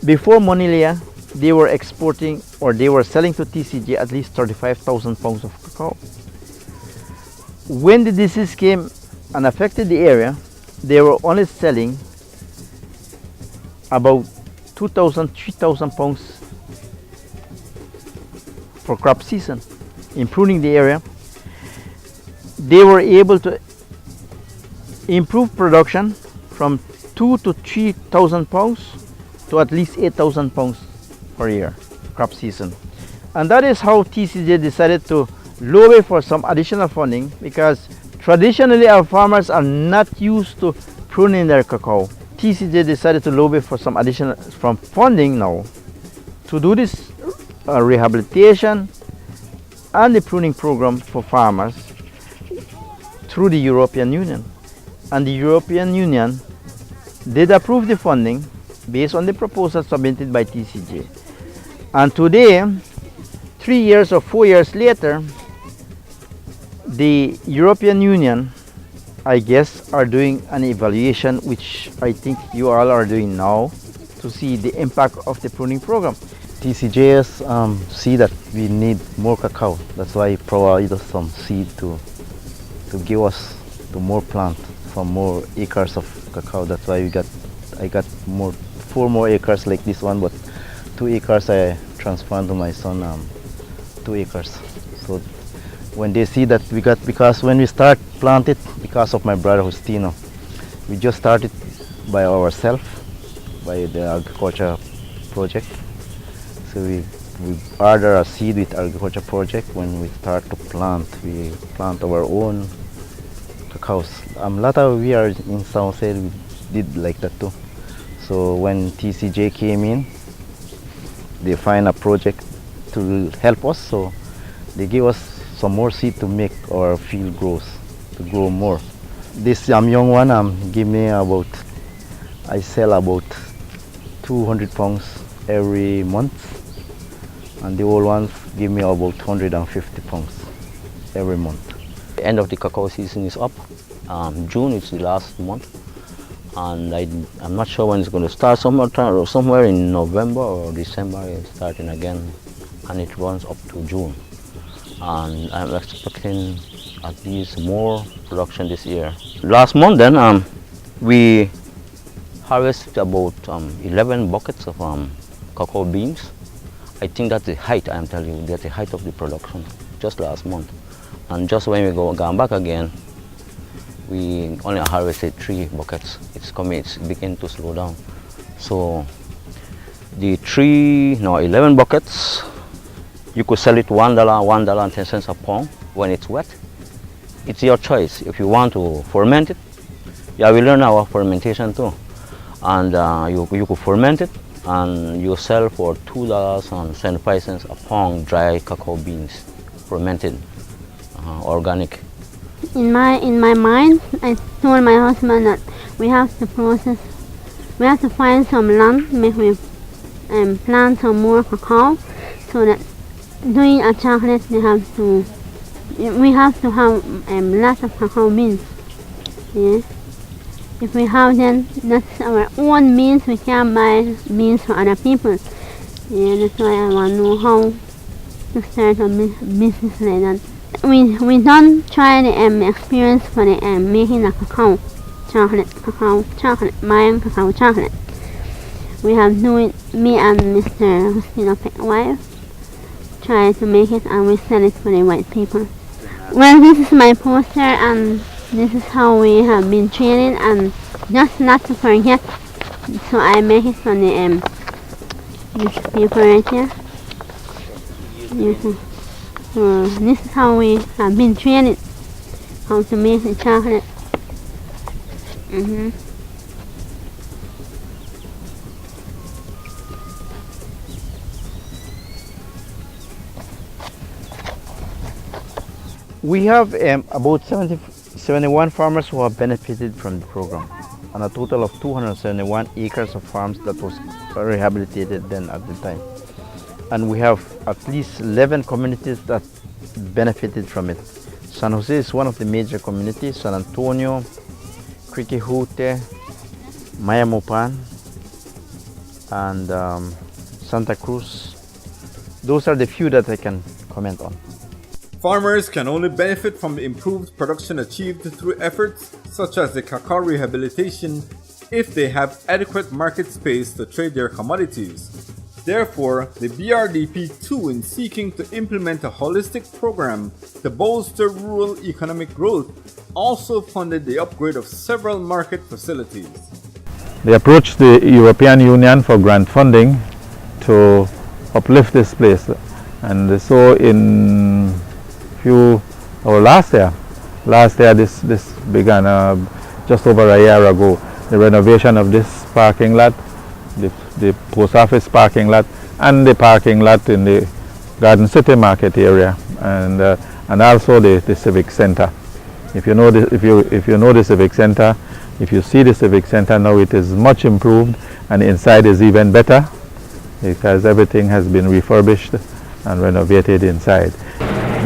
C: before Monilla, they were exporting or they were selling to TCJ at least 35,000 pounds of cacao. When the disease came and affected the area, they were only selling about 2,000, 3,000 pounds for crop season. Improving the area, they were able to improve production from 2,000 to 3,000 pounds to at least 8,000 pounds per year, crop season. And that is how TCJ decided to lobby for some additional funding, because traditionally our farmers are not used to pruning their cacao. TCJ decided to lobby for some additional funding now to do this rehabilitation and the pruning program for farmers through the European Union. And the European Union did approve the funding based on the proposal submitted by TCJ. And today, 3 years or 4 years later, the European Union, I guess, are doing an evaluation, which I think you all are doing now, to see the impact of the pruning program. TCJs see that we need more cacao. That's why he provided us some seed to give us to more plant, some more acres of cacao. That's why I got 4 more acres like this one, but 2 acres I transferred to my son, 2 acres. So when they see that we got, because when we start planted, because of my brother Justino, we just started by ourselves, by the agriculture project. So we order a seed with agriculture project. When we start to plant, we plant our own cacaos. A lot of we are in San Jose, we did like that too. So when TCJ came in, they find a project to help us, so they give us some more seed to make our field to grow more. This young one give me about, I sell about 200 pounds every month, and the old ones give me about 150 pounds every month.
G: The end of the cacao season is up. June is the last month, and I'm not sure when it's going to start. Somewhere in November or December it's starting again, and it runs up to June. And I'm expecting at least more production this year. Last month then we harvested about 11 buckets of cacao beans. I think that's the height, I'm telling you, that's the height of the production just last month. And just when we gone back again, we only harvested 3 buckets. It's beginning to slow down. So the 11 buckets, you could sell it $1.10 a pound when it's wet. It's your choice. If you want to ferment it, yeah, we learn our fermentation too. And you could ferment it and you sell for $2.75 a pound dry cacao beans, fermented, organic.
H: In my mind, I told my husband that we have to find some land, make we plant some more cacao, so that doing a chocolate we have to have lots of cacao beans. Yeah. If we have then, that's our own means. We can't buy beans for other people. Yeah, that's why I want to know how to start a business like that. we don't try the experience for the making the cacao chocolate, my cacao chocolate. We have doing me and Mr. Agustino wife try to make it and we sell it for the white people. Well, this is my poster and this is how we have been training, and just not to forget, so I make it from the this paper right here. So this is how we have been training how to make the chocolate.
C: We have about 71 farmers who have benefited from the program, and a total of 271 acres of farms that was rehabilitated then at the time. And we have at least 11 communities that benefited from it. San Jose is one of the major communities, San Antonio, Quiquejute, Mayamopan, and Santa Cruz. Those are the few that I can comment on.
A: Farmers can only benefit from the improved production achieved through efforts such as the cacao rehabilitation if they have adequate market space to trade their commodities. Therefore, the BRDP too, in seeking to implement a holistic program to bolster rural economic growth, also funded the upgrade of several market facilities.
T: They approached the European Union for grant funding to uplift this place, and so in last year this began just over a year ago, the renovation of this parking lot, the post office parking lot, and the parking lot in the Garden City Market area, and also the civic center. If you know the civic center, if you see the civic center now, it is much improved, and inside is even better because everything has been refurbished and renovated inside.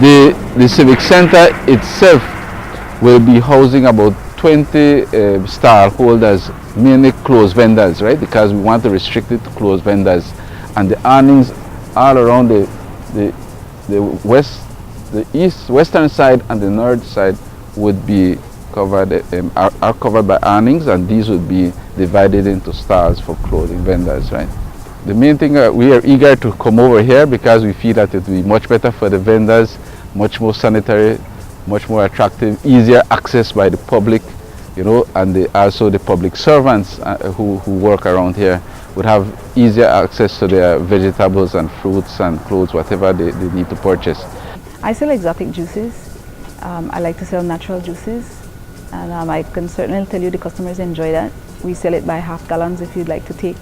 I: The civic center itself will be housing about 20 stall holders, mainly closed vendors, right? Because we want to restrict it to closed vendors, and the awnings all around the western side and the north side would be covered, are covered by awnings, and these would be divided into stalls for clothing vendors, right? The main thing, we are eager to come over here because we feel that it will be much better for the vendors, much more sanitary, much more attractive, easier access by the public, you know, and also the public servants who work around here would have easier access to their vegetables and fruits and clothes, whatever they need to purchase.
K: I sell exotic juices. I like to sell natural juices, and I can certainly tell you the customers enjoy that. We sell it by half gallons if you'd like to take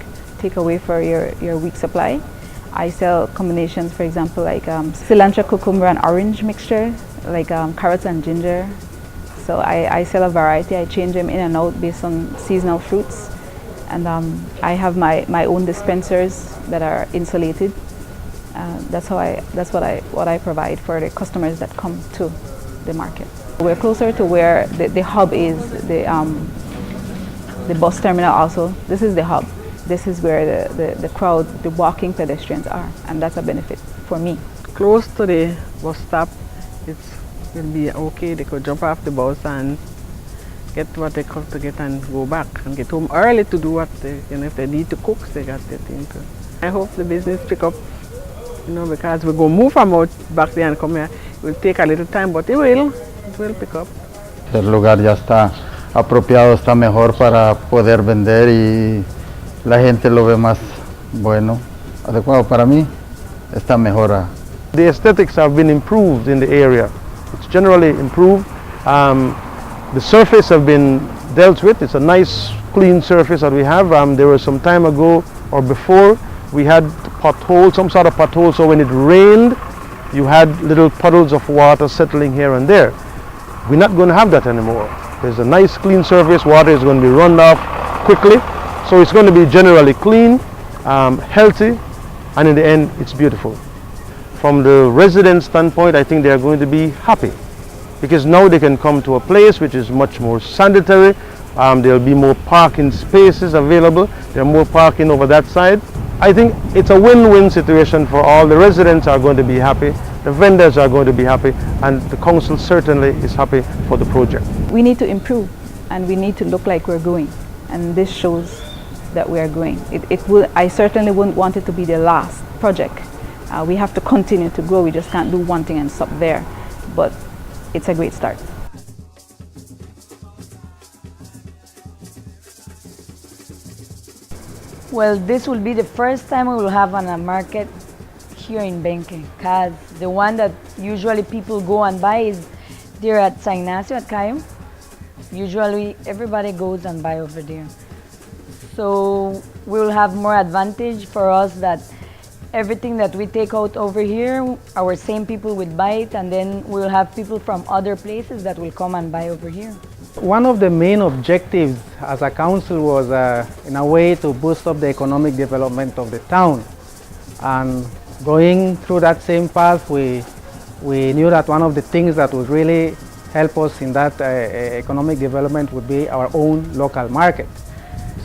K: away for your week supply. I sell combinations, for example, like cilantro, cucumber, and orange mixture, like carrots and ginger. So I sell a variety. I change them in and out based on seasonal fruits. And I have my own dispensers that are insulated. That's what I provide for the customers that come to the market. We're closer to where the hub is, the bus terminal also. This is the hub. This is where the crowd, the walking pedestrians are, and that's a benefit for me.
O: Close to the bus stop, it will be okay. They could jump off the bus and get what they come to get and go back and get home early to do what they, if they need to cook, they got it into. I hope the business pick up, because we go move from out back there and come here. It will take a little time, but it will pick up.
L: El lugar ya está apropiado, está mejor para poder vender y la gente lo ve más bueno, adecuado para mí, está mejor.
X: The aesthetics have been improved in the area. It's generally improved. The surface have been dealt with. It's a nice clean surface that we have. There was some time ago or before we had potholes, some sort of potholes, so when it rained you had little puddles of water settling here and there. We're not going to have that anymore. There's a nice clean surface, water is going to be run off quickly. So it's going to be generally clean, healthy, and in the end, it's beautiful. From the resident standpoint, I think they are going to be happy because now they can come to a place which is much more sanitary. There'll be more parking spaces available. There are more parking over that side. I think it's a win-win situation for all. The residents are going to be happy. the vendors are going to be happy, and the council certainly is happy for the project.
K: We need to improve, and we need to look like we're going, and this shows that we are going. I certainly wouldn't want it to be the last project. We have to continue to grow. We just can't do one thing and stop there, but it's a great start.
J: Well, this will be the first time we will have on a market here in Benque, because the one that usually people go and buy is there at San Ignacio at Cayo. Usually everybody goes and buy over there. So we will have more advantage for us that everything that we take out over here, our same people will buy it, and then we'll have people from other places that will come and buy over here.
M: One of the main objectives as a council was in a way to boost up the economic development of the town. And going through that same path, we knew that one of the things that would really help us in that economic development would be our own local market.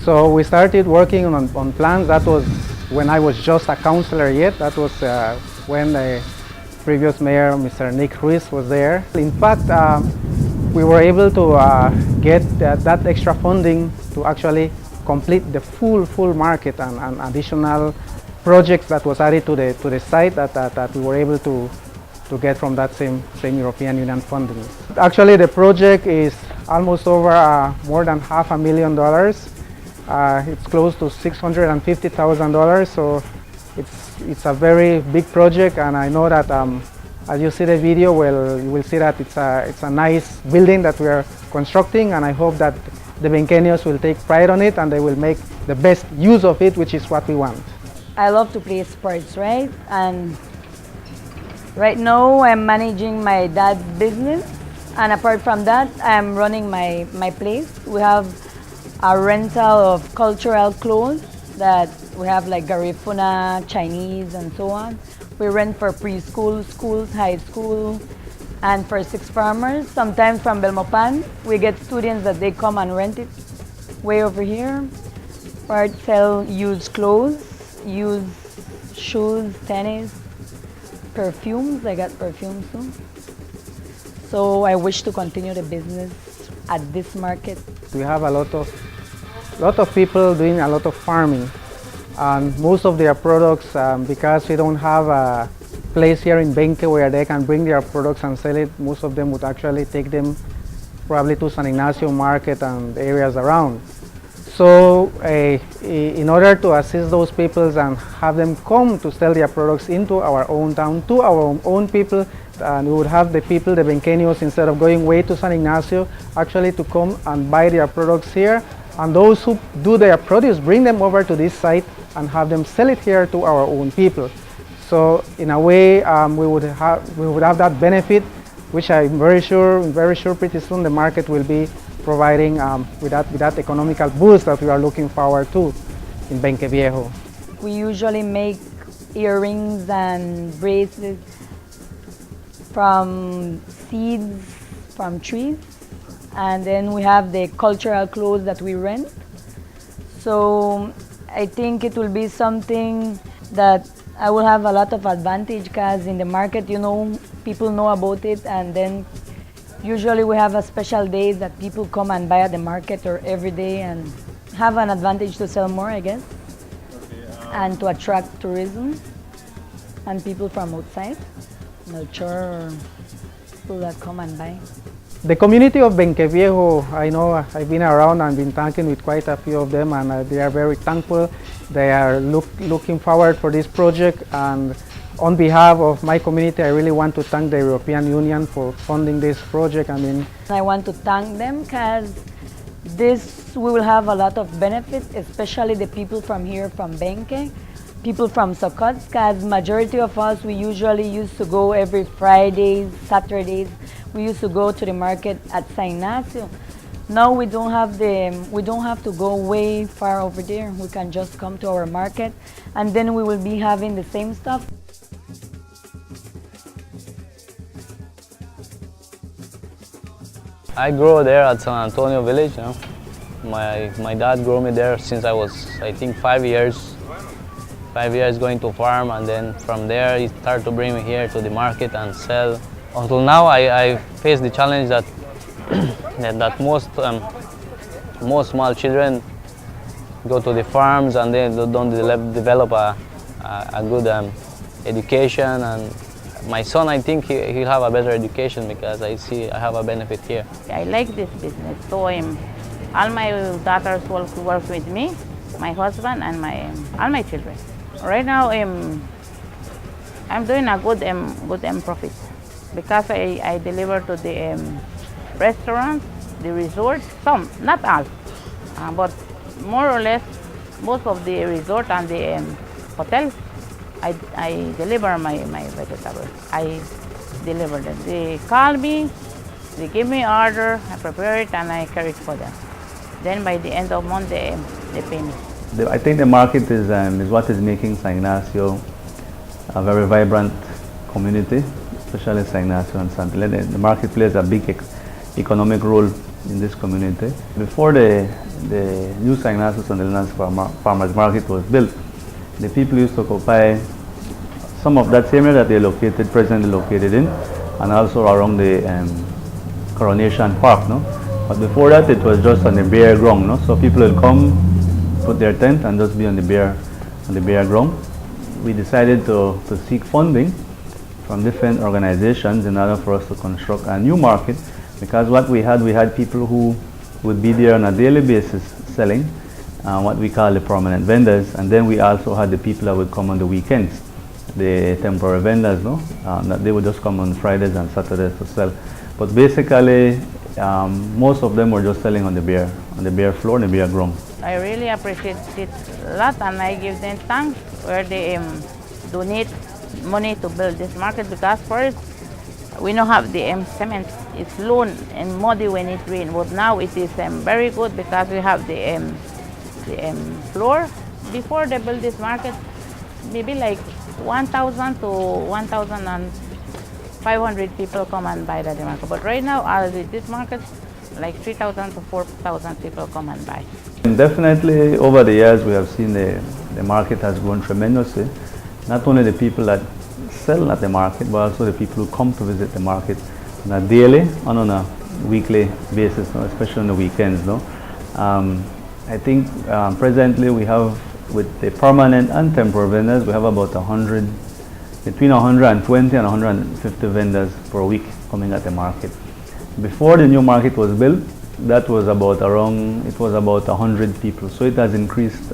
M: So we started working on plans. That was when I was just a councillor yet. That was when the previous mayor, Mr. Nick Ruiz, was there. In fact, we were able to get that extra funding to actually complete the full market and additional projects that was added to the site that we were able to get from that same European Union funding. Actually, the project is almost over more than $500,000. It's close to $650,000, so it's a very big project, and I know that as you see the video, well, you will see that it's a nice building that we are constructing, and I hope that the Benqueños will take pride on it and they will make the best use of it, which is what we want.
J: I love to play sports, right? And right now I'm managing my dad's business, and apart from that, I'm running my place. We have a rental of cultural clothes that we have, like Garifuna, Chinese, and so on. We rent for preschool, schools, high school, and for six farmers. Sometimes from Belmopan, we get students that they come and rent it way over here. Or sell used clothes, used shoes, tennis, perfumes. I got perfumes too. So I wish to continue the business at this market.
M: We have a lot of people doing a lot of farming. And most of their products, because we don't have a place here in Benque where they can bring their products and sell it, most of them would actually take them probably to San Ignacio market and areas around. So in order to assist those people and have them come to sell their products into our own town, to our own people, and we would have the people, the Benqueños, instead of going way to San Ignacio, actually to come and buy their products here. And those who do their produce, bring them over to this site and have them sell it here to our own people. So in a way, we would have that benefit, which I'm very sure pretty soon the market will be providing with that economical boost that we are looking forward to in Benque Viejo.
J: We usually make earrings and bracelets from seeds from trees, and then we have the cultural clothes that we rent. So I think it will be something that I will have a lot of advantage, because in the market, you know, people know about it, and then usually we have a special days that people come and buy at the market or every day, and have an advantage to sell more, I guess, and to attract tourism and people from outside, nature, people that come and buy.
M: The community of Benque Viejo, I know I've been around and been talking with quite a few of them, and they are very thankful. They are looking forward for this project, and on behalf of my community, I really want to thank the European Union for funding this project.
J: I want to thank them, because we will have a lot of benefits, especially the people from here, from Benque, people from Socots, because majority of us, we usually used to go every Fridays, Saturdays. We used to go to the market at San Ignacio. Now we don't have to go way far over there. We can just come to our market, and then we will be having the same stuff.
D: I grew there at San Antonio village. You know? My dad grew me there since I was, I think, 5 years.
G: 5 years going to farm, and then from there he started to bring me here to the market and sell. Until now I face the challenge that that most small children go to the farms and they don't develop a good education, and my son, I think he'll have a better education because I have a benefit here.
S: I like this business, so all my daughters work with me, my husband and all my children. Right now I'm doing a good profit because I deliver to the restaurants, the resorts, some, not all, but more or less most of the resort and the hotels. I deliver my vegetables. I deliver them. They call me, they give me order, I prepare it and I carry it for them. Then by the end of month they pay me.
N: I think the market is what is making San Ignacio a very vibrant community, especially San Ignacio and Santa Elena. The market plays a big economic role in this community. Before the new San Ignacio Santa Elena Farmers Market was built, the people used to occupy some of that same area that they're presently located in, and also around the Coronation Park. No? But before that, it was just on the bare ground. No? So people will come, put their tent, and just be on the bare ground. We decided to seek funding from different organizations in order for us to construct a new market, because what we had people who would be there on a daily basis selling, what we call the permanent vendors, and then we also had the people that would come on the weekends, the temporary vendors, no? That they would just come on Fridays and Saturdays to sell. But basically, most of them were just selling on the bare floor, on the bare ground.
S: I really appreciate it a lot, and I give them thanks where they donate money to build this market, because first we don't have the cement. It's low and muddy when it rains, but now it is very good because we have the floor. Before they built this market, maybe like 1,000 to 1,500 people come and buy the market. But right now, this market, like 3,000 to 4,000 people come and buy.
N: And definitely, over the years, we have seen the market has grown tremendously. Not only the people that sell at the market, but also the people who come to visit the market on a daily and on a weekly basis, no? Especially on the weekends. No? I think presently we have, with the permanent and temporary vendors, we have about between 120 and 150 vendors per week coming at the market. Before the new market was built, that was about 100 people. So it has increased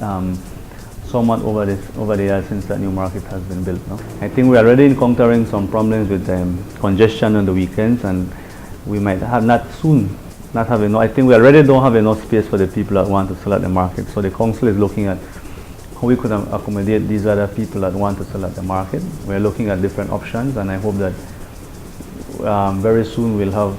N: somewhat over the years since that new market has been built. No? I think we are already encountering some problems with congestion on the weekends, and we might have not have enough. I think we already don't have enough space for the people that want to sell at the market. So the council is looking at how we could accommodate these other people that want to sell at the market. We're looking at different options, and I hope that very soon we'll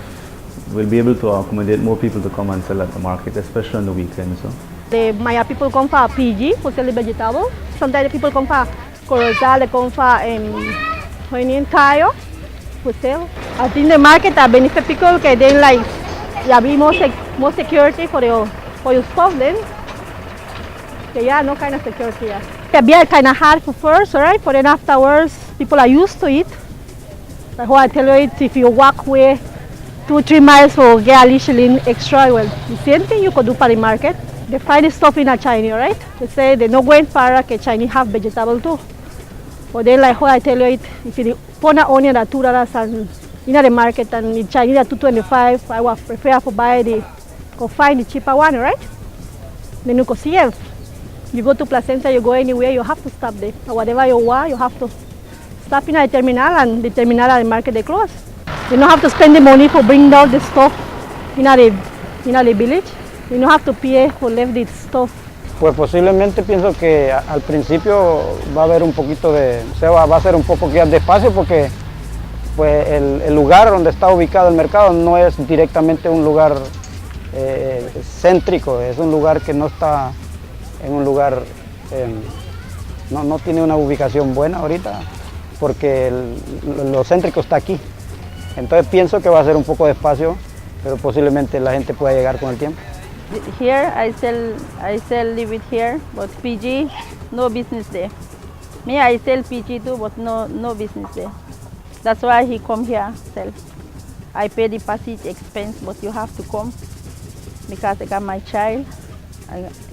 N: be able to accommodate more people to come and sell at the market, especially on the weekends. So.
P: The Maya people come for PG, for selling vegetables. Sometimes the people come for Corozal, they come for Tayo, for sale. I think the market are benefit people because they like be more security for your stuff then. Yeah, no kind of security. It be kind of hard for first, right? But then afterwards, people are used to it. Like how I tell you, if you walk away 2-3 miles for get a little shilling extra, well, the same thing you could do for the market. They find the stuff in a Chinese, right? They say they're not going far, because Chinese have vegetable too. But then like how I tell you, if you put an onion at $2 and in the market, and in Chinese at $2.25, I would prefer to go find the cheaper one, right? Then you go see it. You go to Placenta, you go anywhere, you have to stop there. Or whatever you want, you have to stop in a terminal, and the terminal and the market they close. You don't have to spend the money for bring down the stuff in the village. You don't have to pay for leave the stuff.
Q: Pues posiblemente pienso que al principio va a haber un poquito va a ser un poco quizás despacio, porque pues el lugar donde está ubicado el mercado no es directamente un lugar céntrico, es un lugar que no está en un lugar, no tiene una ubicación buena ahorita, porque lo céntrico está aquí. Entonces pienso que va a ser un poco despacio, pero posiblemente la gente pueda llegar con el tiempo.
R: Here I sell live it here, but Fiji, no business there.
P: Me, I sell PG too, but no business there. That's why he come here sell. I pay the passage expense, but you have to come because I got my child.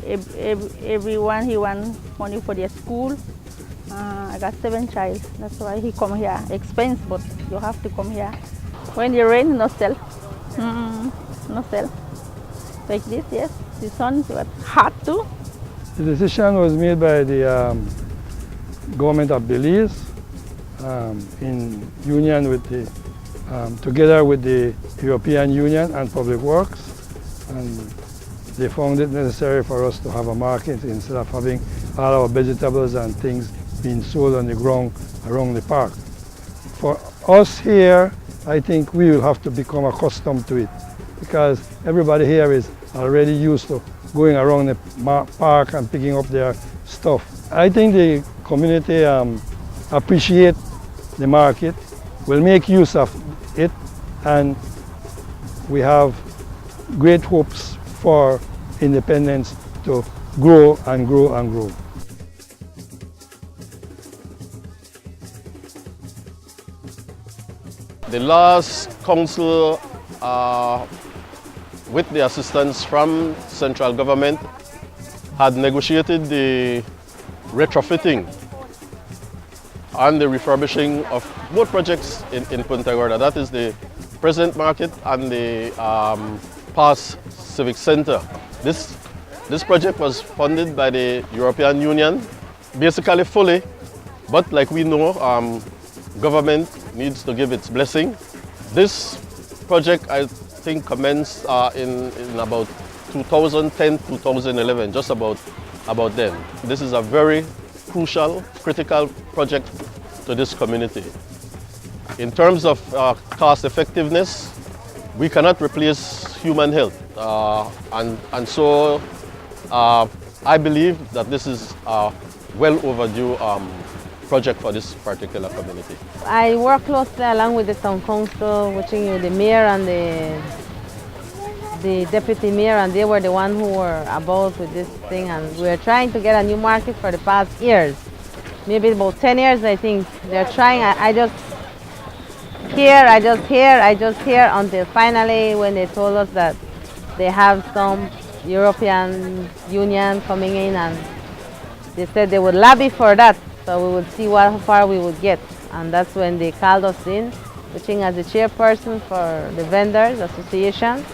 P: Everyone he want money for their school. I got 7 child. That's why he come here. Expense, but you have to come here. When it rain, no sell. No sell. Like this, yes. The sun was hot too.
F: The decision was made by the government of Belize in union with the, together with the European Union and Public Works, and they found it necessary for us to have a market instead of having all our vegetables and things being sold on the ground around the park. For us here, I think we will have to become accustomed to it because everybody here is already used to going around the park and picking up their stuff. I think the community appreciate the market, will make use of it, and we have great hopes for independence to grow and grow and grow.
R: The last council, with the assistance from central government, had negotiated the retrofitting and the refurbishing of both projects in Punta Gorda. That is the present market and the past civic center. This project was funded by the European Union, basically fully, but like we know, government needs to give its blessing. This project, I think, commenced in about 2010, 2011, just about then. This is a very crucial, critical project to this community. In terms of cost effectiveness, we cannot replace human health. And so I believe that this is a well overdue project for this particular community.
U: I work closely along with the town council, watching the mayor and the deputy mayor, and they were the ones who were involved with this thing, and we are trying to get a new market for the past years. Maybe about 10 years, I think. They're trying. I just hear until finally when they told us that they have some European Union coming in, and they said they would lobby for that, so we would see how far we would get. And that's when they called us in, which as the chairperson for the Vendors Association.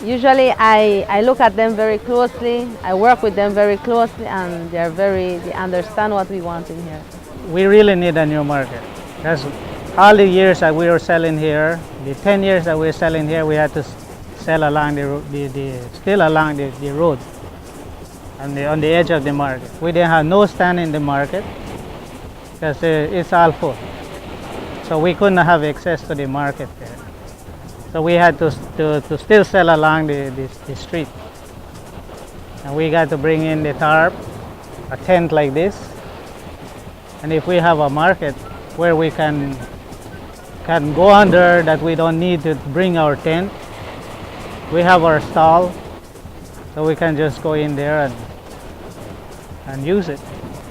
U: Usually I look at them very closely, I work with them very closely, and they understand what we want in here.
M: We really need a new market. Because all the years that we were selling here, the 10 years that we were selling here, we had to sell along the road and on the edge of the market. We didn't have no stand in the market because it's all full. So we couldn't have access to the market there. So we had to still sell along the street. And we got to bring in the tarp, a tent like this. And if we have a market where we can go under, that we don't need to bring our tent, we have our stall, so we can just go in there and use it.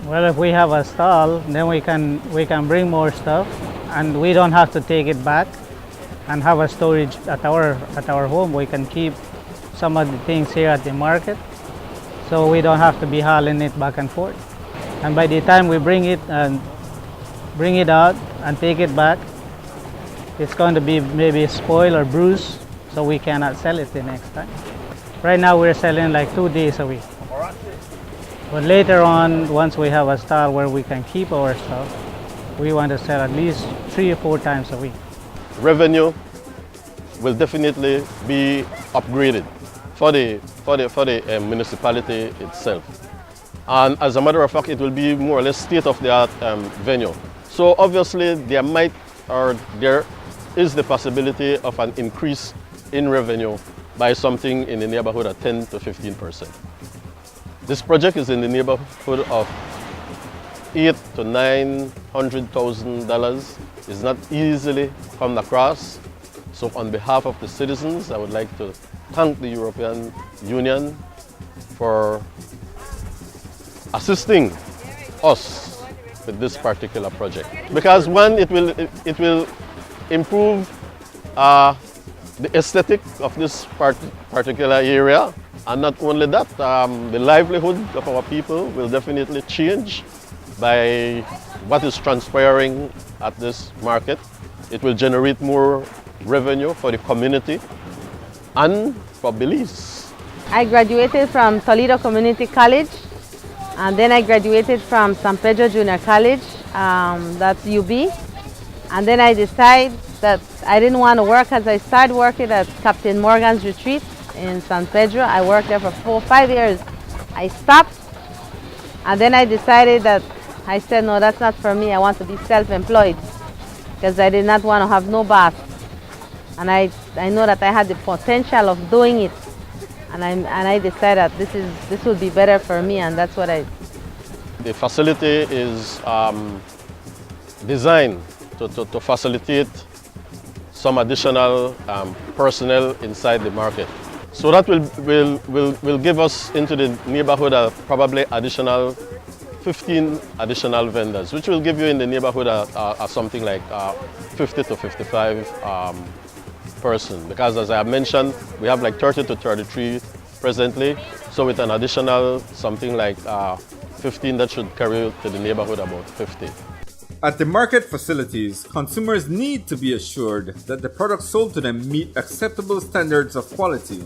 M: Well, if we have a stall, then we can bring more stuff, and we don't have to take it back and have a storage at our home. We can keep some of the things here at the market, so we don't have to be hauling it back and forth. And by the time we bring it out and take it back, it's going to be maybe spoiled or bruised, so we cannot sell it the next time. Right now we're selling like 2 days a week. But later on, once we have a stall where we can keep our stuff, we want to sell at least 3 or 4 times a week.
R: Revenue will definitely be upgraded for the municipality itself. And as a matter of fact, it will be more or less state-of-the-art venue. So obviously there is the possibility of an increase in revenue by something in the neighborhood of 10 to 15%. This project is in the neighborhood of $800,000 to $900,000. It's not easily come across. So on behalf of the citizens, I would like to thank the European Union for assisting us with this particular project. Because one, it will improve the aesthetic of this particular area, and not only that, the livelihood of our people will definitely change by what is transpiring at this market. It will generate more revenue for the community and for Belize.
U: I graduated from Toledo Community College, and then I graduated from San Pedro Junior College, that's UB, and then I decided that I didn't want to work as I started working at Captain Morgan's Retreat in San Pedro. I worked there for 4 or 5 years. I stopped, and then I decided that I said, no, that's not for me. I want to be self-employed because I did not want to have no boss. And I know that I had the potential of doing it. And I decided that this would be better for me, and that's what I did.
R: The facility is designed to facilitate some additional personnel inside the market. So that will give us into the neighborhood probably additional 15 additional vendors, which will give you in the neighborhood something like 50 to 55 person. Because as I have mentioned, we have like 30 to 33 presently. So with an additional something like 15, that should carry you to the neighborhood about 50.
A: At the market facilities, consumers need to be assured that the products sold to them meet acceptable standards of quality.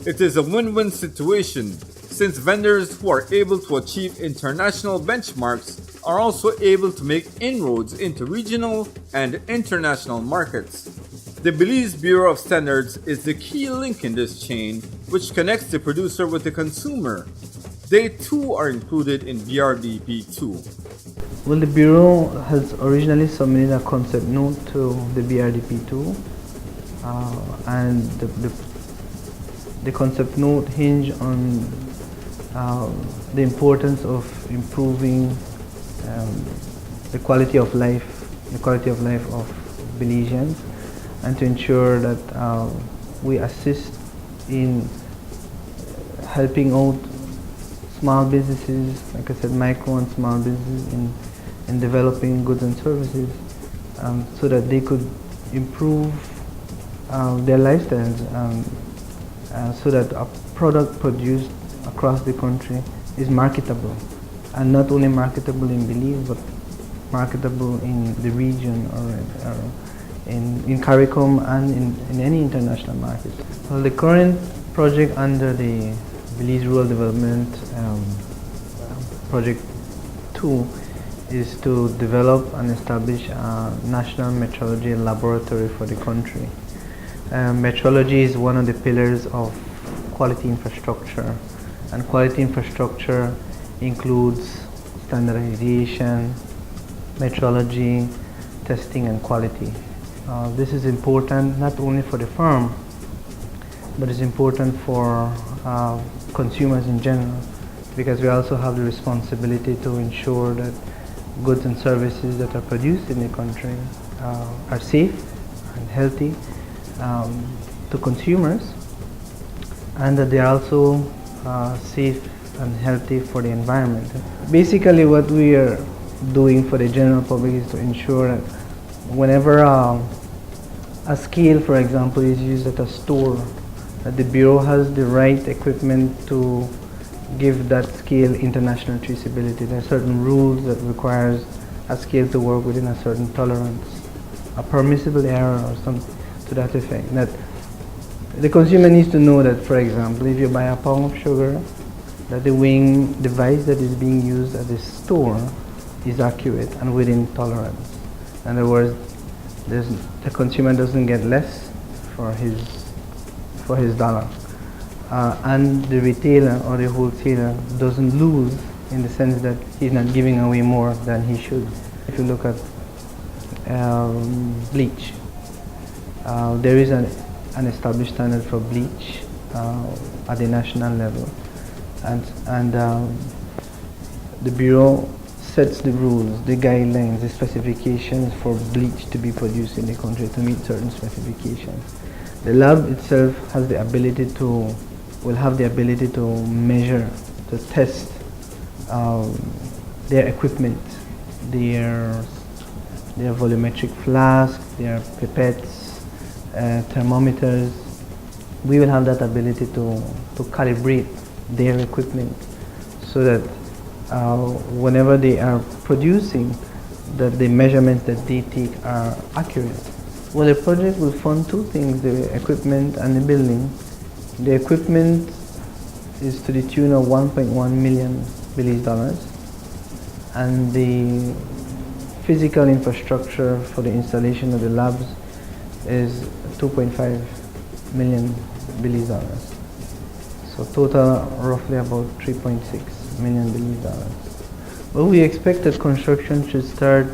A: It is a win-win situation since vendors who are able to achieve international benchmarks are also able to make inroads into regional and international markets. The Belize Bureau of Standards is the key link in this chain, which connects the producer with the consumer. They too are included in BRDP 2.
B: Well, the Bureau has originally submitted a concept note to the BRDP 2, and the concept note hinged on the importance of improving the quality of life of Belizeans, and to ensure that we assist in helping out small businesses, like I said, micro and small businesses in developing goods and services, so that they could improve their lifestyles, so that a product produced across the country is marketable, and not only marketable in Belize, but marketable in the region or in CARICOM and in any international market. Well, the current project under the Belize Rural Development Project 2 is to develop and establish a national metrology laboratory for the country. Metrology is one of the pillars of quality infrastructure, and quality infrastructure includes standardization, metrology, testing and quality. This is important not only for the farm, but it's important for consumers in general, because we also have the responsibility to ensure that goods and services that are produced in the country are safe and healthy to consumers, and that they are also safe and healthy for the environment. Basically, what we are doing for the general public is to ensure that whenever a scale, for example, is used at a store, that the Bureau has the right equipment to give that scale international traceability. There are certain rules that requires a scale to work within a certain tolerance, a permissible error or something to that effect. That the consumer needs to know that, for example, if you buy a pound of sugar, that the weighing device that is being used at the store is accurate and within tolerance. In other words, the consumer doesn't get less for his dollar, and the retailer or the wholesaler doesn't lose in the sense that he's not giving away more than he should. If you look at bleach, there is an established standard for bleach at the national level, and the Bureau sets the rules, the guidelines, the specifications for bleach to be produced in the country to meet certain specifications. The lab itself has the ability will have the ability to measure, to test their equipment their volumetric flasks, their pipettes, thermometers. We will have that ability to calibrate their equipment so that whenever they are producing, that the measurements that they take are accurate. Well, the project will fund two things, the equipment and the building. The equipment is to the tune of 1.1 million Belize dollars, and the physical infrastructure for the installation of the labs is 2.5 million Belize dollars. So total roughly about 3.6 million Belize dollars. Well, we expect that construction should start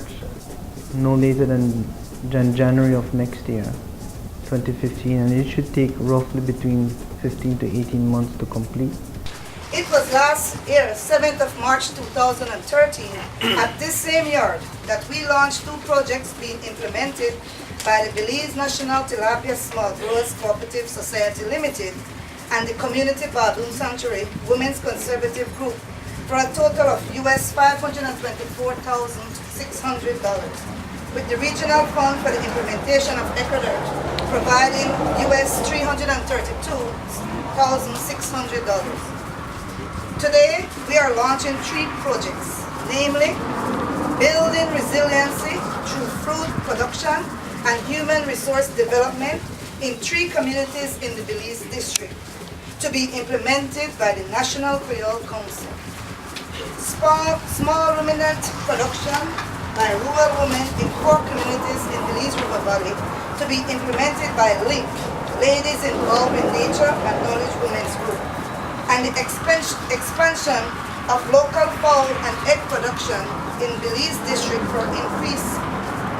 B: no later than January of next year, 2015, and it should take roughly between 15 to 18 months to complete.
E: It was last year, 7th of March 2013, at this same yard that we launched two projects being implemented by the Belize National Tilapia Small Growers Cooperative Society Limited and the Community Baboon Sanctuary Women's Conservative Group for a total of US $524,600, with the regional fund for the implementation of EcoDirt providing US $332,600. Today, we are launching three projects, namely building resiliency through fruit production and human resource development in three communities in the Belize district, to be implemented by the National Creole Council. Small ruminant production by rural women in 4 communities in Belize River Valley, to be implemented by LINK, Ladies Involved in Nature and Knowledge Women's Group, and the expansion of local fowl and egg production in Belize district for increased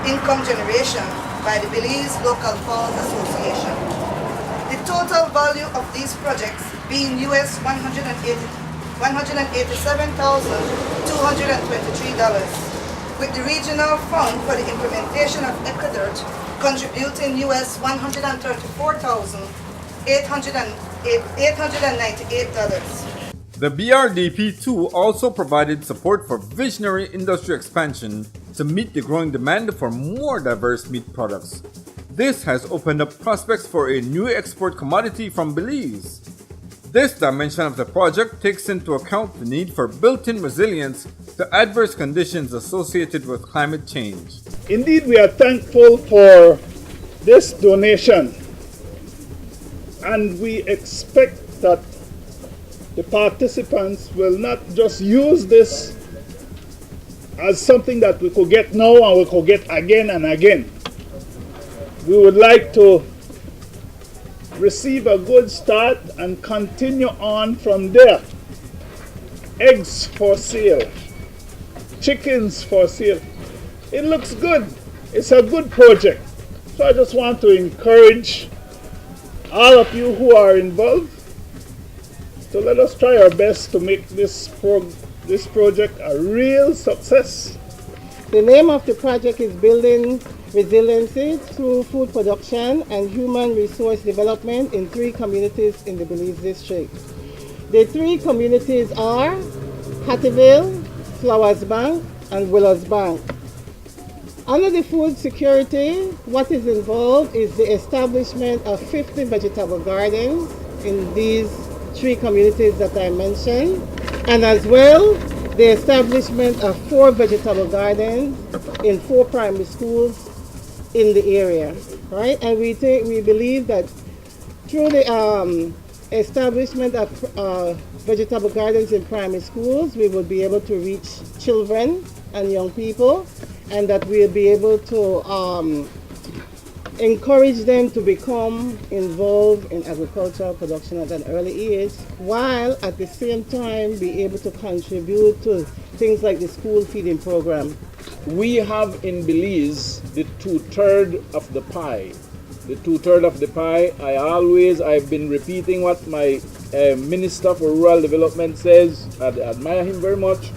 E: income generation by the Belize Local Fowl Association. The total value of these projects being US $187,223, with the regional fund for the implementation of EcoDirt contributing US $134,898.
A: The BRDP2 also provided support for visionary industry expansion to meet the growing demand for more diverse meat products. This has opened up prospects for a new export commodity from Belize. This dimension of the project takes into account the need for built-in resilience to adverse conditions associated with climate change.
H: Indeed, we are thankful for this donation, and we expect that the participants will not just use this as something that we could get now and we could get again and again. We would like to receive a good start and continue on from there. Eggs for sale, chickens for sale. It looks good. It's a good project. So I just want to encourage all of you who are involved to let us try our best to make this project a real success.
O: The name of the project is Building Resiliency Through Food Production and Human Resource Development in 3 communities in the Belize district. The 3 communities are Hattieville, Flowers Bank, and Willows Bank. Under the food security, what is involved is the establishment of 50 vegetable gardens in these 3 communities that I mentioned, and as well the establishment of 4 vegetable gardens in 4 primary schools in the area, right? And we believe that through the establishment of vegetable gardens in primary schools, we will be able to reach children and young people, and that we'll be able to encourage them to become involved in agricultural production at an early age, while at the same time be able to contribute to things like the school feeding program.
H: We have in Belize the 2/3 of the pie. The 2/3 of the pie, I've been repeating what my Minister for Rural Development says. I admire him very much.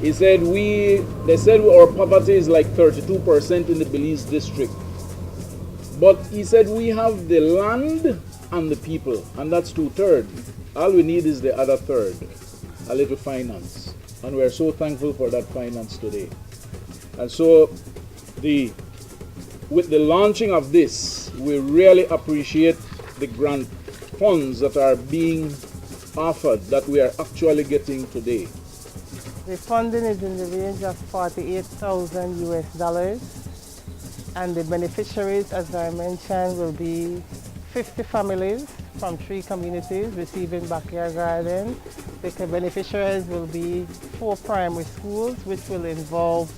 H: They said our poverty is like 32% in the Belize district. But he said we have the land and the people, and that's 2/3. All we need is the other 1/3, a little finance. And we're so thankful for that finance today. And so with the launching of this, we really appreciate the grant funds that are being offered, that we are actually getting today.
O: The funding is in the range of $48,000 US, and the beneficiaries, as I mentioned, will be 50 families from 3 communities receiving backyard gardens. The beneficiaries will be 4 primary schools, which will involve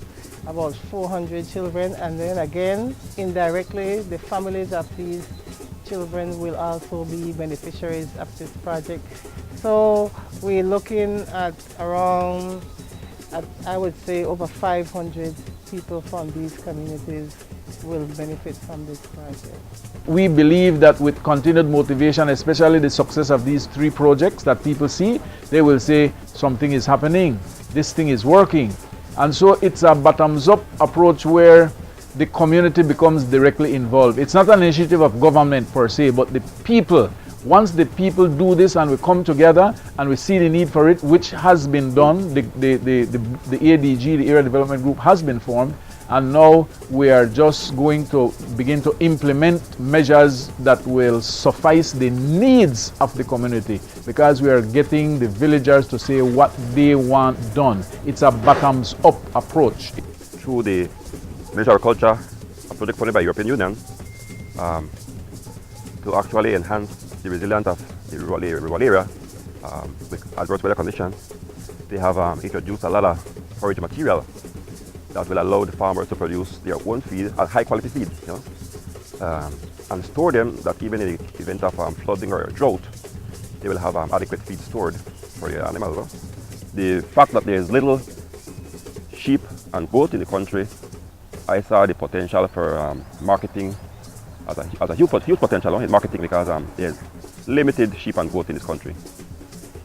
O: about 400 children, and then again, indirectly, the families of these children will also be beneficiaries of this project. So we're looking at around, I would say, over 500 people from these communities will benefit from this project.
I: We believe that with continued motivation, especially the success of these 3 projects that people see, they will say something is happening, this thing is working. And so it's a bottoms-up approach where the community becomes directly involved. It's not an initiative of government per se, but the people. Once the people do this and we come together and we see the need for it, which has been done, the ADG, the Area Development Group, has been formed, and now we are just going to begin to implement measures that will suffice the needs of the community, because we are getting the villagers to say what they want done. It's a bottoms-up approach.
C: Through the Ministry of Agriculture, a project funded by European Union, to actually enhance the resilience of the rural area with adverse weather conditions. They have introduced a lot of forage material that will allow the farmers to produce their own feed, high quality feed, and store them, that even in the event of flooding or drought, they will have adequate feed stored for their animals. The fact that there is little sheep and goat in the country, I saw the potential for marketing as a huge potential in marketing, because there's limited sheep and goat in this country.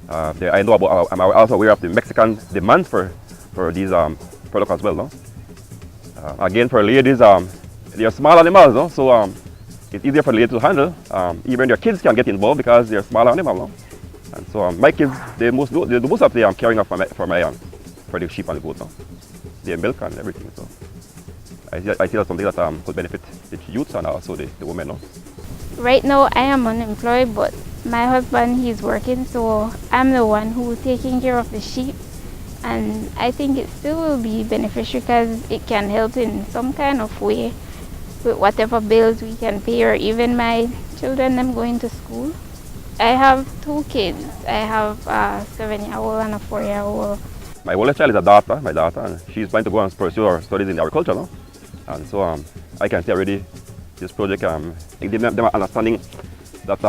C: I know about, I'm also aware of the Mexican demand for these products as well. No? Again, for ladies, they are small animals, no? So it's easier for ladies to handle. Even their kids can get involved because they're small animals. No? And so my kids, they most of the carrying up for the sheep and the goat. No? Their milk and everything. So I see that's something that could benefit the youths and also the women. No?
T: Right now I am unemployed, but my husband, he's working, so I'm the one who's taking care of the sheep. And I think it still will be beneficial because it can help in some kind of way with whatever bills we can pay, or even my children, them going to school. I have 2 kids. I have a 7-year-old and a 4-year-old.
C: My oldest child is my daughter, and she's planning to go and pursue her studies in agriculture. No? And so I can see already this project give them an understanding that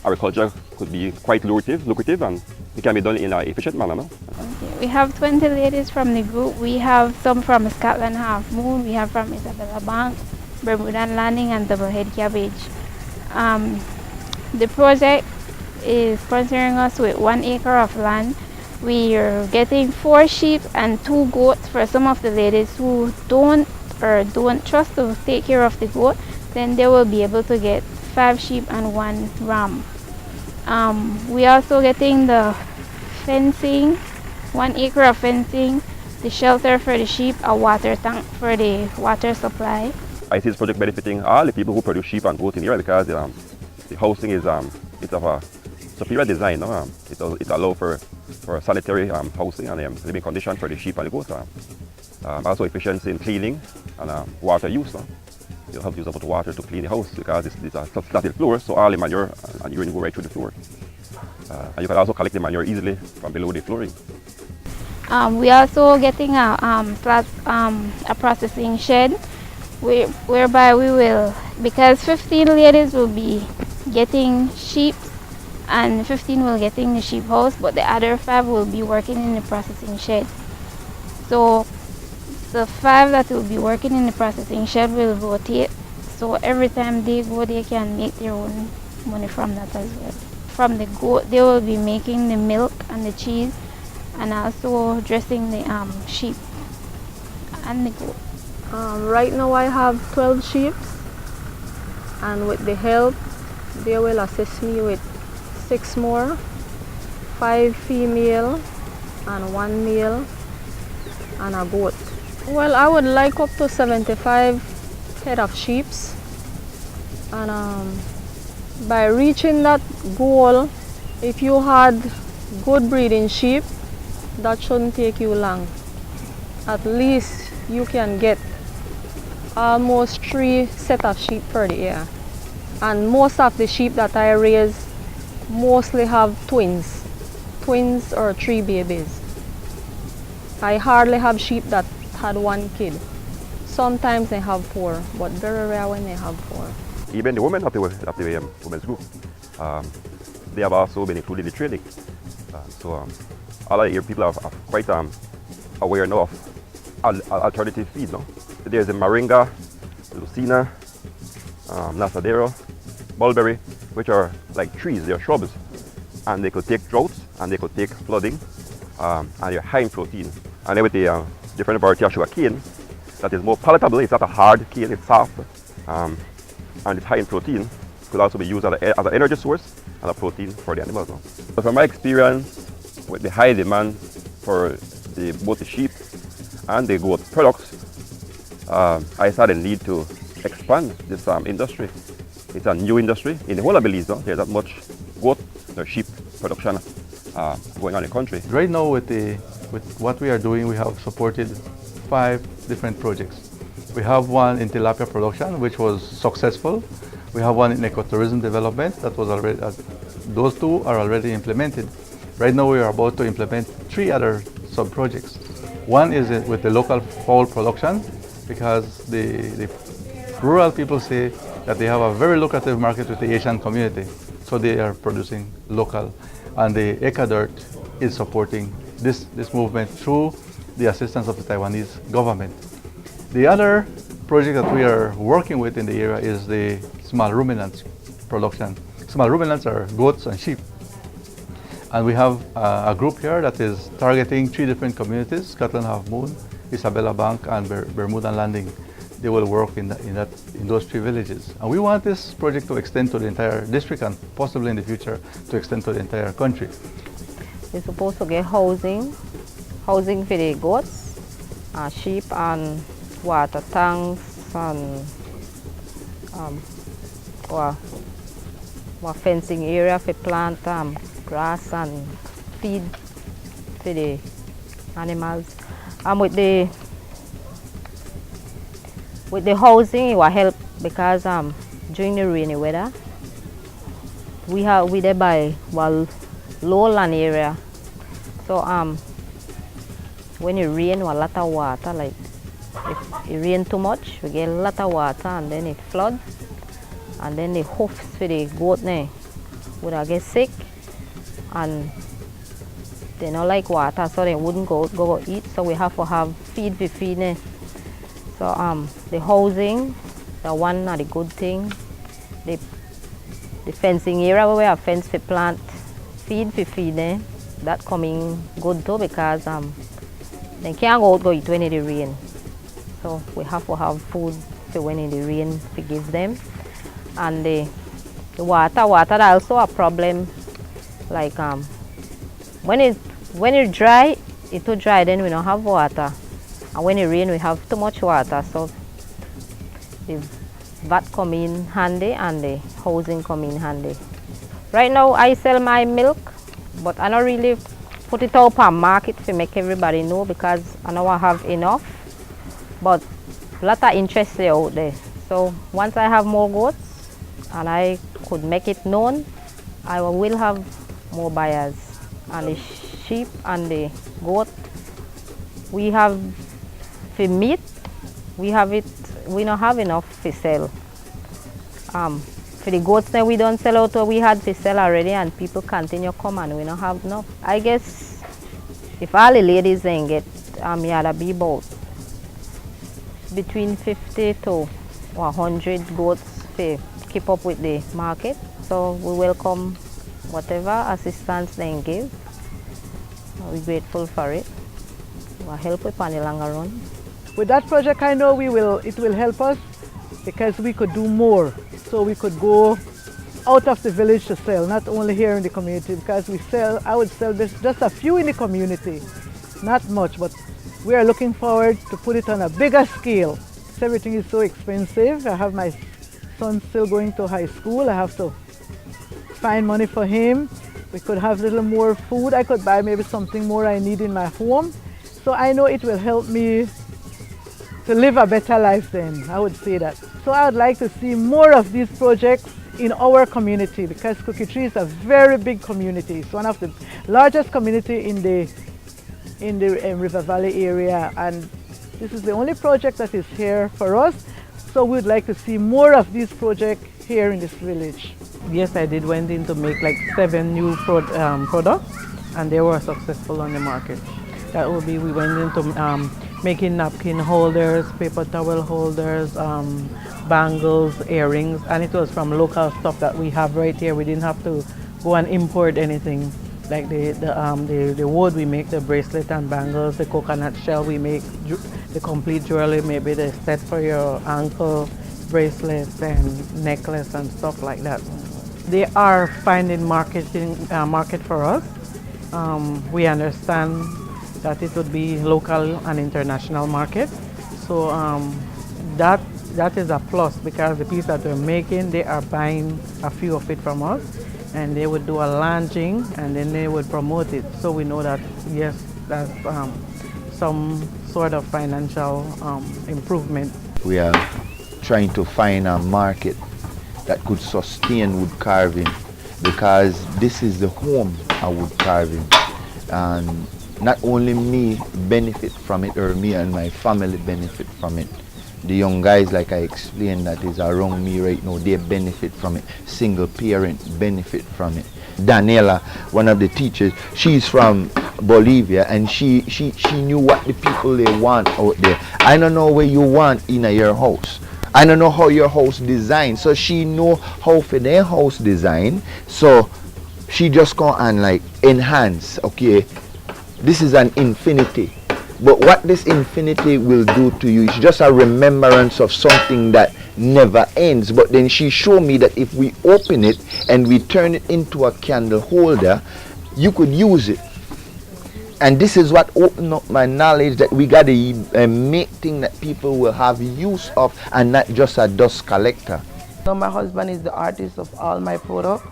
C: agriculture could be quite lucrative, and it can be done in an efficient manner. No?
T: Okay. We have 20 ladies from the group. We have some from Scotland Half Moon, we have from Isabella Bank, Bermudan Landing, and Double Head Cabbage. The project is sponsoring us with 1 acre of land. We are getting 4 sheep and 2 goats for some of the ladies who don't trust to take care of the goat. Then they will be able to get 5 sheep and 1 ram. We also getting the fencing, 1 acre of fencing, the shelter for the sheep, a water tank for the water supply.
C: I see this project benefiting all the people who produce sheep and goat in here, because the housing is it's of a superior design. No? It allows for sanitary housing and living condition for the sheep and the goats. Also efficiency in cleaning and water use. No? You have to use about water to clean the house, because it's a flat floor, so all the manure and urine go right through the floor. And you can also collect the manure easily from below the flooring.
T: We also getting a processing shed, whereby we will, because 15 ladies will be getting sheep and 15 will getting the sheep house, but the other 5 will be working in the processing shed. So the 5 that will be working in the processing shed will rotate, so every time they go, they can make their own money from that as well. From the goat, they will be making the milk and the cheese, and also dressing the sheep and the goat.
P: Right now I have 12 sheep, and with the help, they will assist me with 6 more, 5 female and 1 male, and a goat. Well, I would like up to 75 head of sheep, and by reaching that goal, if you had good breeding sheep, that shouldn't take you long. At least you can get almost 3 sets of sheep per year. And most of the sheep that I raise mostly have twins or 3 babies. I hardly have sheep that had 1 kid. Sometimes they have 4, but very rare when they have 4.
C: Even the women of the women's group, they have also been included in the training. So all of here people are quite aware now of alternative feeds. No? There's the moringa, lucina, nasadero, mulberry, which are like trees, they're shrubs, and they could take droughts and they could take flooding, and they're high in protein. And then with the different variety of sugar cane, that is more palatable. It's not a hard cane, it's soft, and it's high in protein. Could also be used as an energy source and a protein for the animals. No? So from my experience, with the high demand for both the sheep and the goat products, I saw the need to expand this industry. It's a new industry. In the whole of Belize, no? There's not much goat or sheep production going on in the country.
N: Right now with what we are doing, we have supported 5 different projects. We have one in tilapia production, which was successful. We have one in ecotourism development that was already, those 2 are already implemented. Right now we are about to implement 3 other sub-projects. One is with the local fowl production, because the rural people say that they have a very lucrative market with the Asian community, so they are producing local. And the EcoDirt is supporting this movement through the assistance of the Taiwanese government. The other project that we are working with in the area is the small ruminants production. Small ruminants are goats and sheep. And we have a group here that is targeting 3 different communities: Scotland Half Moon, Isabella Bank, and Bermudan Landing. They will work in those 3 villages. And we want this project to extend to the entire district and possibly in the future to extend to the entire country.
L: We're supposed to get housing for the goats, sheep, and water tanks, and fencing area for plant grass and feed for the animals. And with the housing, it will help because during the rainy weather, we there by lowland area. So when it rain, a lot of water. Like if it rain too much, we get a lot of water, and then it flood, and then the hoofs for the goat would get sick, and they don't like water, so they wouldn't go eat. So we have to have feed. So the housing, the one are the good thing. The fencing area where we have fence for plant feed, that coming good too, because they can't go eat when it rain. So we have to have food for when it rain to give them. And the water also a problem. Like when it dry, it too dry, then we don't have water. And when it rain, we have too much water. So the vat come in handy and the housing come in handy. Right now I sell my milk, but I don't really put it up on market to make everybody know, because I know I have enough. But a lot of interest out there. So once I have more goats and I could make it known, I will have more buyers. And the sheep and the goat, we have for meat, we don't have enough to sell. For the goats now, we don't sell out what we had to sell already, and people continue come and we don't have enough. I guess if all the ladies then get be about between 50 to 100 goats to keep up with the market. So we welcome whatever assistance they give. We're grateful for it. We'll help with the longer run.
V: With that project, I know it will help us, because we could do more. So we could go out of the village to sell, not only here in the community, because I would sell just a few in the community, not much, but we are looking forward to put it on a bigger scale. Everything is so expensive. I have my son still going to high school. I have to find money for him. We could have a little more food. I could buy maybe something more I need in my home. So I know it will help me to live a better life then, I would say that. So I would like to see more of these projects in our community, because Cookie Tree is a very big community. It's one of the largest community in the River Valley area, and this is the only project that is here for us. So we'd like to see more of these projects here in this village.
M: Yes, I did went in to make like 7 new products, and they were successful on the market. That would be, we went into making napkin holders, paper towel holders, bangles, earrings, and it was from local stuff that we have right here. We didn't have to go and import anything. Like the wood, we make the bracelet and bangles. The coconut shell, we make the complete jewelry, maybe the set for your ankle bracelets and necklace and stuff like that. They are finding market for us. We understand that it would be local and international market. So that is a plus, because the piece that we're making, they are buying a few of it from us, and they would do a launching and then they would promote it. So we know that, yes, that's some sort of financial improvement.
J: We are trying to find a market that could sustain wood carving, because this is the home of wood carving. And not only me benefit from it, or me and my family benefit from it. The young guys, like I explained, that is around me right now, they benefit from it. Single parent benefit from it. Daniela, one of the teachers, she's from Bolivia, and she knew what the people they want out there. I don't know where you want in your house. I don't know how your house designed. So she know how for their house design. So she just go and like enhance, okay, this is an infinity. But what this infinity will do to you is just a remembrance of something that never ends. But then she showed me that if we open it and we turn it into a candle holder, you could use it. And this is what opened up my knowledge that we got to make things that people will have use of, and not just a dust collector.
K: So my husband is the artist of all my products.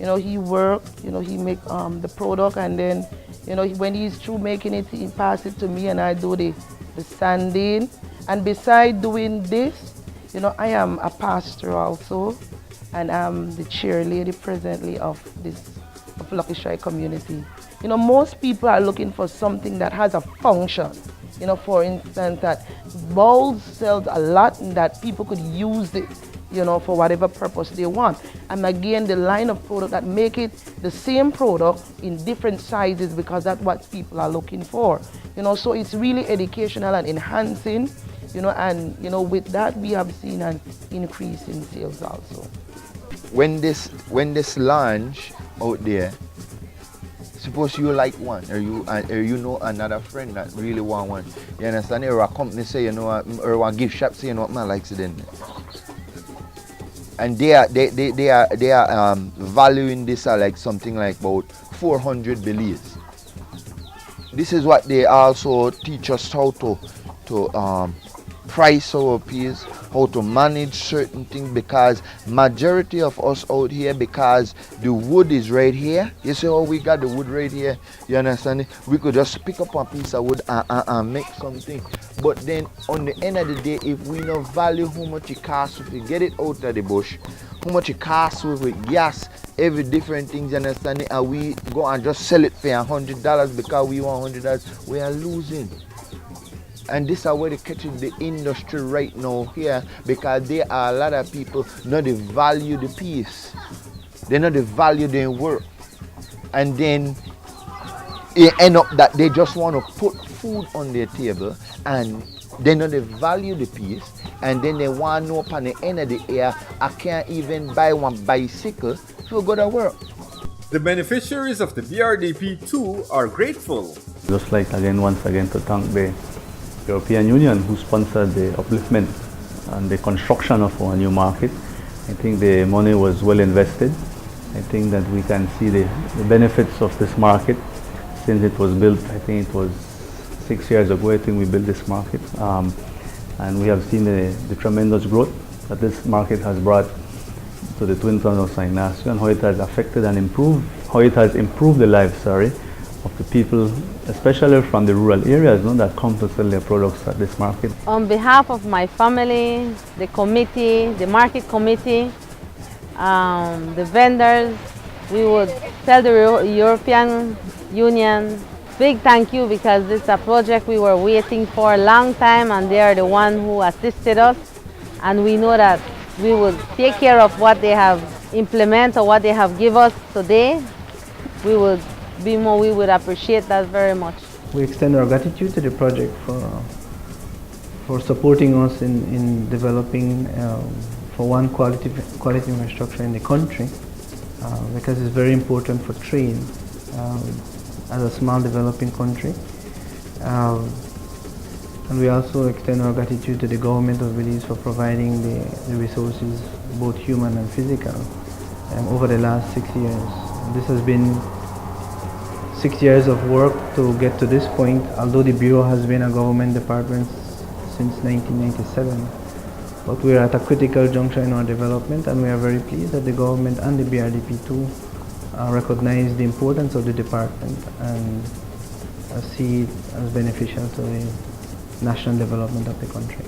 K: You know, he works, you know, he make the product, and then, you know, when he's through making it, he pass it to me, and I do the sanding. And besides doing this, you know, I am a pastor also, and I'm the cheerleader presently of Lucky Strike community. You know, most people are looking for something that has a function. You know, for instance, that bowls sells a lot, and that people could use it, you know, for whatever purpose they want. And again, the line of product that make it the same product in different sizes, because that's what people are looking for. You know, so it's really educational and enhancing, you know, and, you know, with that we have seen an increase in sales also.
J: When this launch out there, suppose you like one, or you know another friend that really want one. You understand? Or a company say, you know, or a gift shop say, you know what, man likes it in there. And they are valuing this at like something like about 400 billets. This is what they also teach us how to price our piece, how to manage certain things, because majority of us out here, because the wood is right here. You see how we got the wood right here? You understand it? We could just pick up a piece of wood and make something. But then on the end of the day, if we don't value how much it costs if we get it out of the bush, how much it costs with gas, every different things, you understand it, and we go and just sell it for $100 because we want $100, we are losing. And this is where they're catching the industry right now here, because there are a lot of people not they value the piece, they not they value their work, and then it end up that they just want to put food on their table, and they not they value the piece, and then they want to know upon the end of the year, I can't even buy one bicycle to go to work.
A: The beneficiaries of the BRDP too are grateful.
N: Just like once again to thank the European Union who sponsored the upliftment and the construction of our new market. I think the money was well invested. I think that we can see the benefits of this market since it was built. I think it was 6 years ago, I think we built this market, and we have seen the tremendous growth that this market has brought to the Twin Towns of San Ignacio, and how it has affected and improved, how it has improved the lives, of the people, especially from the rural areas, that come to sell their products at this market.
U: On behalf of my family, the committee, the market committee, the vendors, we would tell the European Union big thank you, because this is a project we were waiting for a long time, and they are the one who assisted us, and we know that we would take care of what they have implemented or what they have given us today. We would appreciate that very much.
B: We extend our gratitude to the project for supporting us in developing for one quality infrastructure in the country, because it's very important for trade as a small developing country. And we also extend our gratitude to the government of Belize for providing the resources, both human and physical, over the last 6 years. This has been 6 years of work to get to this point, although the Bureau has been a government department since 1997. But we are at a critical juncture in our development, and we are very pleased that the government and the BRDP too recognize the importance of the department and see it as beneficial to the national development of the country.